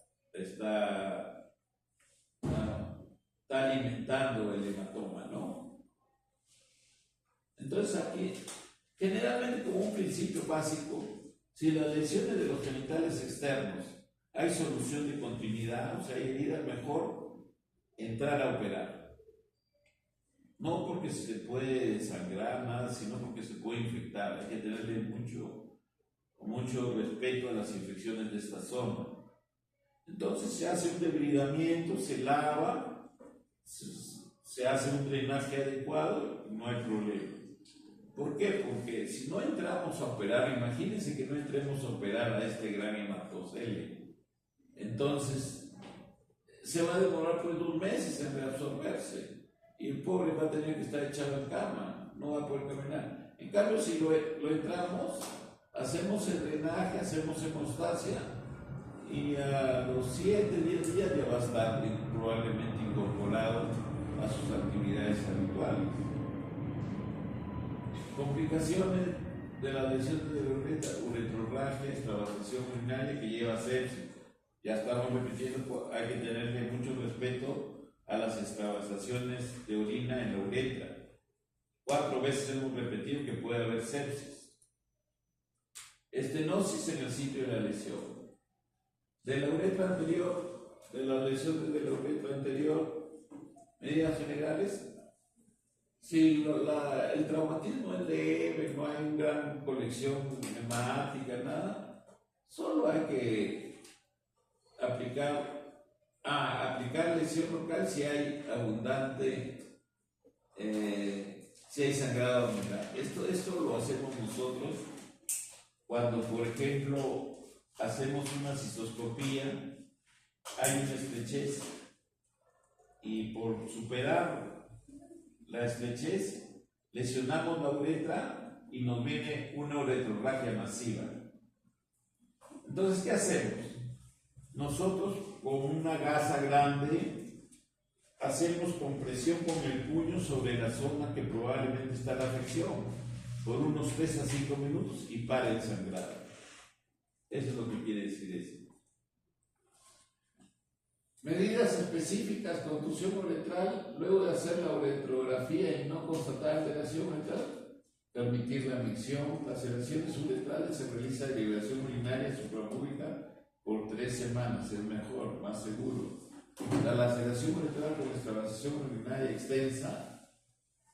alimentando el hematoma, ¿no? Entonces aquí, generalmente como un principio básico, si las lesiones de los genitales externos hay solución de continuidad, o sea, hay herida, mejor entrar a operar. No porque se puede sangrar nada, sino porque se puede infectar. Hay que tenerle mucho respeto a las infecciones de esta zona. Entonces se hace un debridamiento, se lava, se hace un drenaje adecuado, no hay problema. ¿Por qué? Porque si no entramos a operar, imagínense que no entremos a operar a este gran hematocele. Entonces se va a demorar pues 2 meses en reabsorberse. Y el pobre va a tener que estar echado en cama, no va a poder caminar. En cambio, si lo entramos, hacemos el drenaje, hacemos hemostasia y a los 7-10 días ya va a estar probablemente incorporado a sus actividades habituales. Complicaciones de la lesión de la uretra: uretrorragia, extravasación urinaria que lleva a sepsis. Ya estamos repitiendo, hay que tenerle mucho respeto a las extravasaciones de orina en la uretra. 4 veces hemos repetido que puede haber sepsis. Estenosis en el sitio de la lesión. De la uretra anterior, de las lesiones de la uretra anterior, medidas generales. Si el traumatismo es leve, no hay una gran colección hemática, nada, solo hay que aplicar lesión local si hay abundante, si hay sangrado abdominal. Esto lo hacemos nosotros cuando, por ejemplo, hacemos una cistoscopía, hay una estrechez y por superar la estrechez lesionamos la uretra y nos viene una uretrorragia masiva. Entonces, ¿qué hacemos? Nosotros con una gasa grande hacemos compresión con el puño sobre la zona que probablemente está la afección por unos 3 a 5 minutos y para el sangrado. Eso es lo que quiere decir eso. Medidas específicas: contusión uretral, luego de hacer la uretrografía y no constatar alteración uretral, permitir la micción. Las laceraciones uretrales se realiza de liberación urinaria suprapúbica por 3 semanas, es mejor, más seguro. La laceración uretral por extravasación urinaria extensa,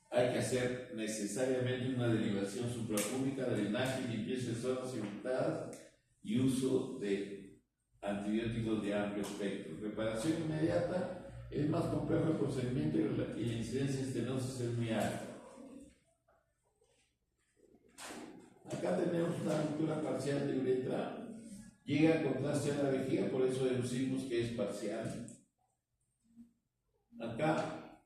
hay que hacer necesariamente una derivación suprapúbica, drenaje y limpieza de zonas irritadas y uso de antibióticos de amplio espectro. Reparación inmediata es más complejo el procedimiento y la incidencia de estenosis es muy alta. Acá tenemos una ruptura parcial de uretra, llega con contraste a la vejiga, por eso deducimos que es parcial. Acá,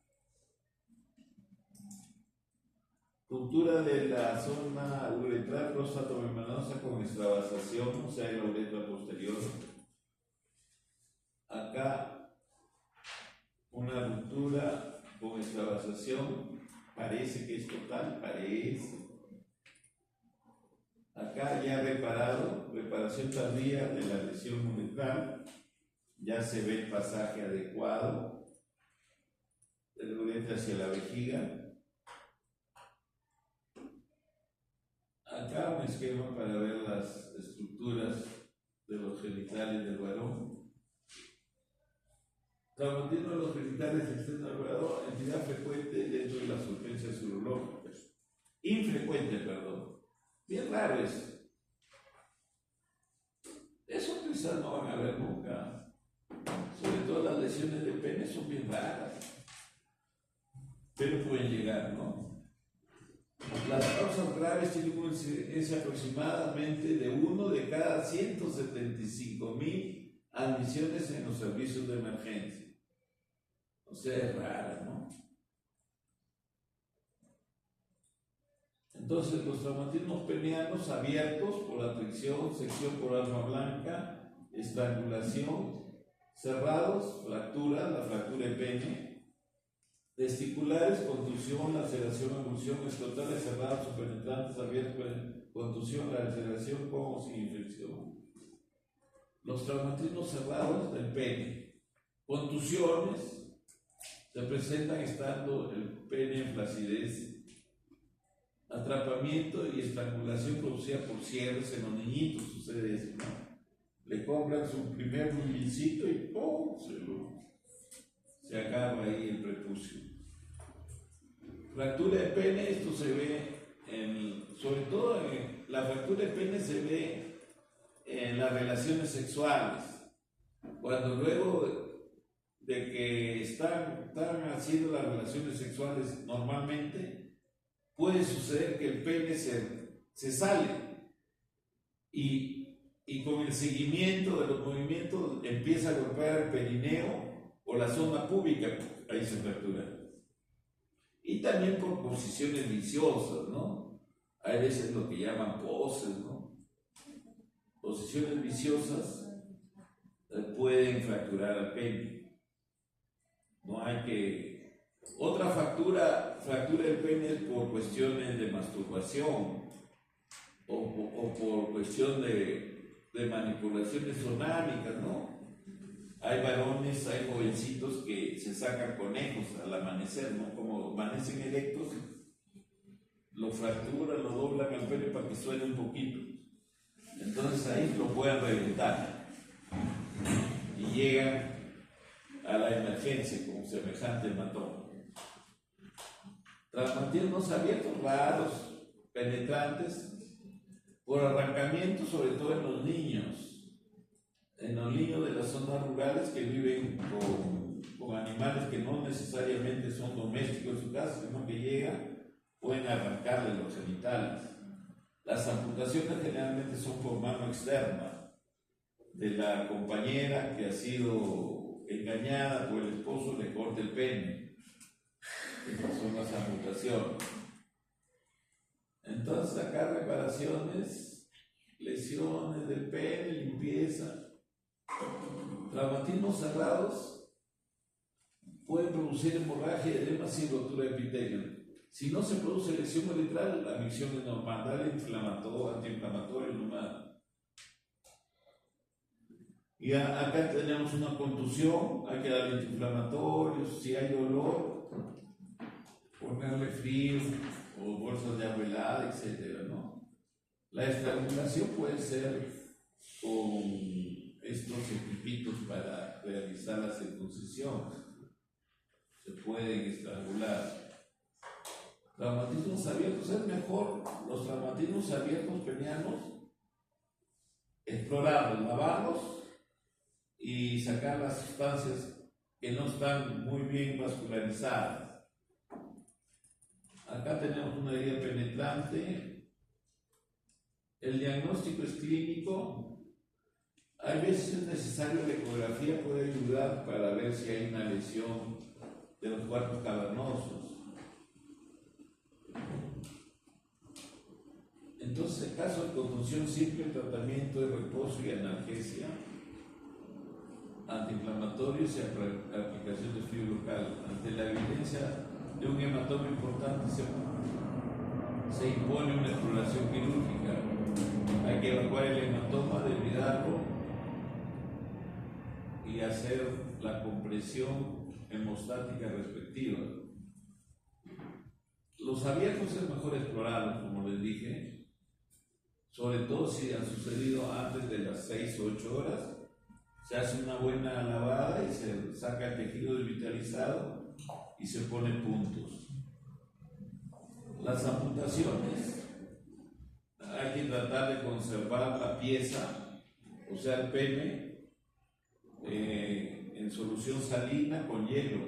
ruptura de la zona uretral prostatomembranosa con extravasación, o sea, en la uretra posterior. Acá, una ruptura con extravasación, parece que es total, parece. Acá ya reparado, reparación tardía de la lesión uretral, ya se ve el pasaje adecuado de la uretra hacia la vejiga. Acá un esquema para ver las estructuras de los genitales del varón. Traumatismo de los genitales externos del varón, entidad frecuente dentro de las urgencias urológicas. Infrecuente, perdón. Bien raro eso. Eso quizás no van a ver nunca. Sobre todo las lesiones de pene son bien raras. Pero pueden llegar, ¿no? Las causas graves tienen una incidencia aproximadamente de 1 de cada 175,000 admisiones en los servicios de emergencia. O sea, es rara, ¿no? Entonces, los traumatismos penianos abiertos por atracción, sección por arma blanca, estrangulación, cerrados, fractura, la fractura de pene, testiculares, contusión, laceración, emulsión, escrotales, cerrados o penetrantes, abiertos, contusión, laceración con o sin infección. Los traumatismos cerrados del pene, contusiones, se presentan estando el pene en flacidez. Atrapamiento y estrangulación producida por cierres en los niñitos, sucede eso, ¿no? Le compran su primer muñecito y ¡pum! Se agarra ahí el prepucio. Fractura de pene, esto se ve, sobre todo la fractura de pene se ve en las relaciones sexuales. Cuando luego de que están haciendo las relaciones sexuales normalmente, puede suceder que el pene se sale y con el seguimiento de los movimientos empieza a golpear el perineo o la zona púbica, ahí se fractura. Y también por posiciones viciosas, ¿no? Hay veces lo que llaman poses, ¿no? Posiciones viciosas pueden fracturar al pene. No hay que... Otra fractura del pene es por cuestiones de masturbación o por cuestión de manipulaciones onánicas, ¿no? Hay varones, hay jovencitos que se sacan conejos al amanecer, ¿no? Como amanecen erectos, lo fracturan, lo doblan al pene para que suene un poquito. Entonces ahí lo pueden reventar y llegan a la emergencia con semejante hematoma. Traumatismos abiertos raros, penetrantes, por arrancamiento, sobre todo en los niños de las zonas rurales que viven con animales que no necesariamente son domésticos en su casa, sino que llegan, pueden arrancarle los genitales. Las amputaciones generalmente son por mano externa de la compañera que ha sido engañada por el esposo, le corta el pene. Esas son las amputaciones. Entonces acá reparaciones, lesiones del pene, limpieza. Traumatismos cerrados pueden producir hemorragia, edema sin rotura de epitelio. Si no se produce lesión uretral, la micción es normal, dale antiinflamatorio nomás. Y acá tenemos una contusión, hay que darle antiinflamatorios, si hay dolor, ponerle frío o bolsas de agua helada, etc., ¿no? La estrangulación puede ser con estos equipitos para realizar la circuncisión. Se pueden estrangular. Traumatismos abiertos es mejor. Los traumatismos abiertos penianos es explorarlos, lavarlos y sacar las sustancias que no están muy bien vascularizadas. Acá tenemos una herida penetrante. El diagnóstico es clínico. Hay veces es necesario la ecografía, puede ayudar para ver si hay una lesión de los cuerpos cavernosos. Entonces, en caso de contusión simple, el tratamiento de reposo y analgesia, antiinflamatorios y aplicación de fluido local. Ante la evidencia de un hematoma importante, se impone una exploración quirúrgica. Hay que evacuar el hematoma, debridarlo y hacer la compresión hemostática respectiva. Los abiertos es mejor explorarlos, como les dije, sobre todo si han sucedido antes de las 6 o 8 horas. Se hace una buena lavada y se saca el tejido desvitalizado y se pone puntos. Las amputaciones, hay que tratar de conservar la pieza, o sea, el pene, en solución salina con hielo.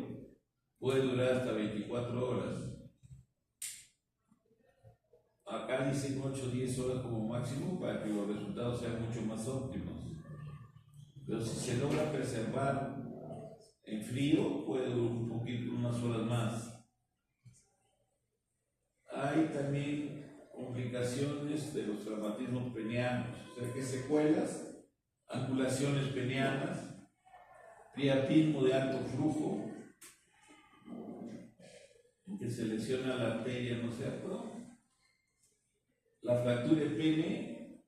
Puede durar hasta 24 horas. Acá dicen 8 o 10 horas como máximo para que los resultados sean mucho más óptimos. Pero si se logra preservar en frío, puede durar un poquito, unas horas más. Hay también complicaciones de los traumatismos penianos, o sea que secuelas, angulaciones penianas, priapismo de alto flujo, en que se lesiona la arteria, ¿no es cierto? La fractura de pene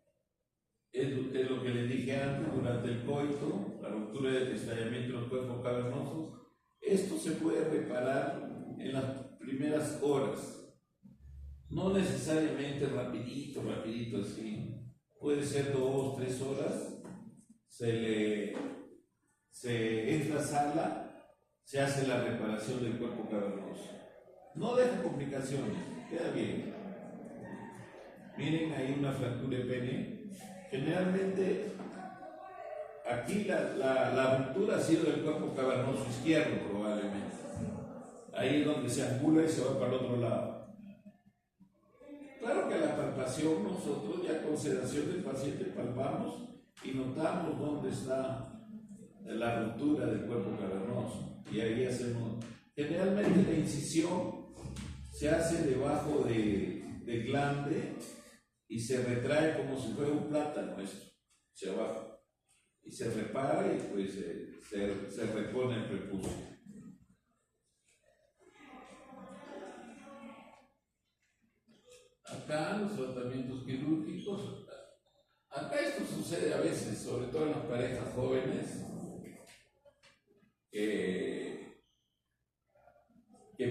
es lo que les dije antes, durante el coito, la ruptura del estallamiento de los cuerpos cavernosos. Esto se puede reparar en las primeras horas. No necesariamente rapidito así. Puede ser 2 o 3 horas. Se entra a sala, se hace la reparación del cuerpo cavernoso. No deja complicaciones, queda bien. Miren ahí una fractura de pene. Generalmente aquí la ruptura ha sido del cuerpo cavernoso izquierdo probablemente. Ahí es donde se angula y se va para el otro lado. Claro que la palpación, nosotros ya con sedación del paciente palpamos y notamos dónde está la ruptura del cuerpo cavernoso. Y ahí hacemos, generalmente la incisión se hace debajo de glande y se retrae como si fuera un plátano esto, hacia abajo. Y se repara y pues se repone el prepucio. Acá los tratamientos quirúrgicos, acá esto sucede a veces, sobre todo en las parejas jóvenes, que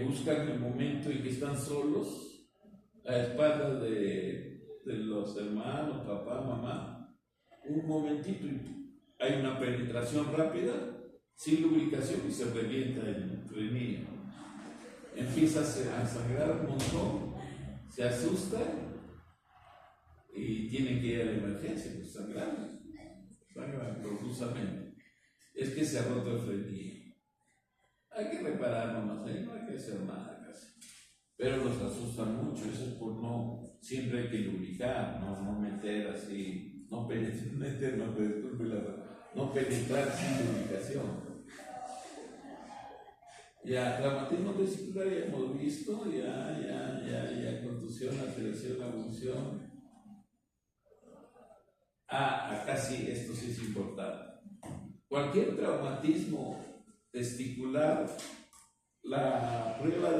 buscan el momento en que están solos, a espaldas de los hermanos, papá, mamá, un momentito y hay una penetración rápida, sin lubricación y se revienta el frenillo. Empieza a sangrar un montón, se asusta y tienen que ir a la emergencia, pues sangran profusamente. Es que se ha roto el frenillo. Hay que reparar nomás, ahí no hay que hacer nada casi. Pero los asustan mucho, eso es por no, siempre hay que lubricar, no meter así, no penetrar sin lubricación. Ya, traumatismo testicular ya hemos visto, ya, contusión, alteración, abulsión. Acá sí, esto sí es importante. Cualquier traumatismo testicular, la prueba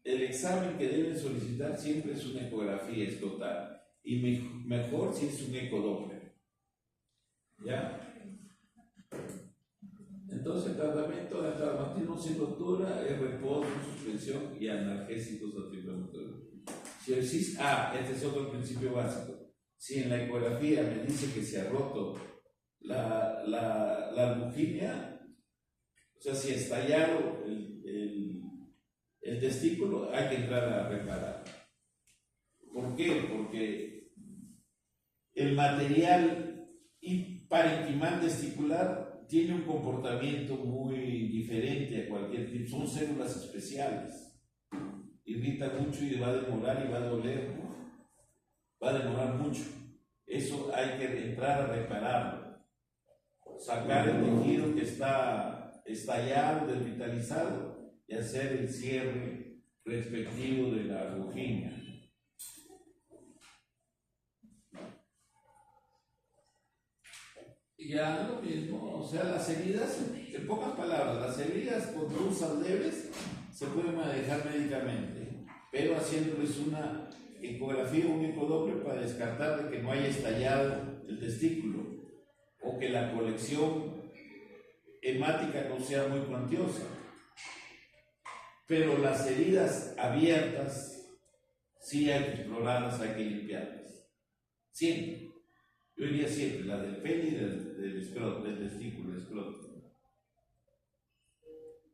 el examen que deben solicitar siempre es una ecografía, es total. Y mejor si es un ecodoppler. ¿Ya? Entonces, el tratamiento de traumatismo sin rotura es reposo, suspensión y analgésicos antiinflamatorios. Si existe, este es otro principio básico. Si en la ecografía me dice que se ha roto la albuginia, o sea, si ha estallado el testículo, hay que entrar a reparar. ¿Por qué? Porque el material Y parenquimal testicular tiene un comportamiento muy diferente a cualquier tipo, son células especiales. Irrita mucho y va a demorar y va a doler, ¿no? Va a demorar mucho. Eso hay que entrar a repararlo, sacar el tejido que está estallado, desvitalizado y hacer el cierre respectivo de la agujina. Ya lo mismo, o sea, las heridas, en pocas palabras, las heridas con punzas leves se pueden manejar médicamente, pero haciéndoles una ecografía, un ecodoppler para descartar de que no haya estallado el testículo o que la colección hemática no sea muy cuantiosa. Pero las heridas abiertas sí hay que explorarlas, hay que limpiarlas. Siempre. Yo diría siempre, la del pene y del escroto, del testículo, del escroto.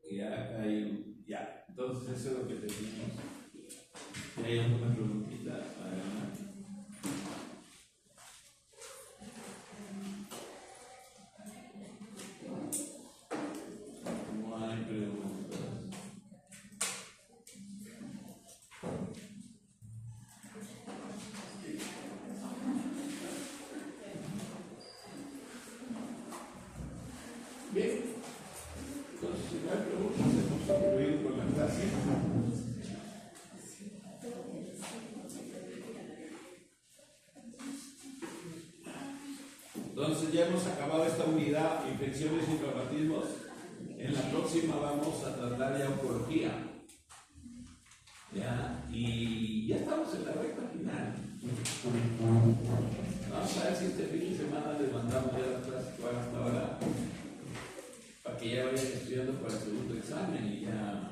Y acá hay, ya. Entonces eso es lo que tenemos. Hay una preguntita. Adelante. No hay preguntas. Bien. Entonces, si no hay preguntas, hemos concluido con la clase. Entonces ya hemos acabado esta unidad, infecciones y traumatismos. En la próxima vamos a tratar ya oncología. ¿Ya? Y ya estamos en la recta final. Vamos a ver si este fin de semana les mandamos ya las clases que van hasta ahora, para que ya vayan estudiando para el segundo examen y ya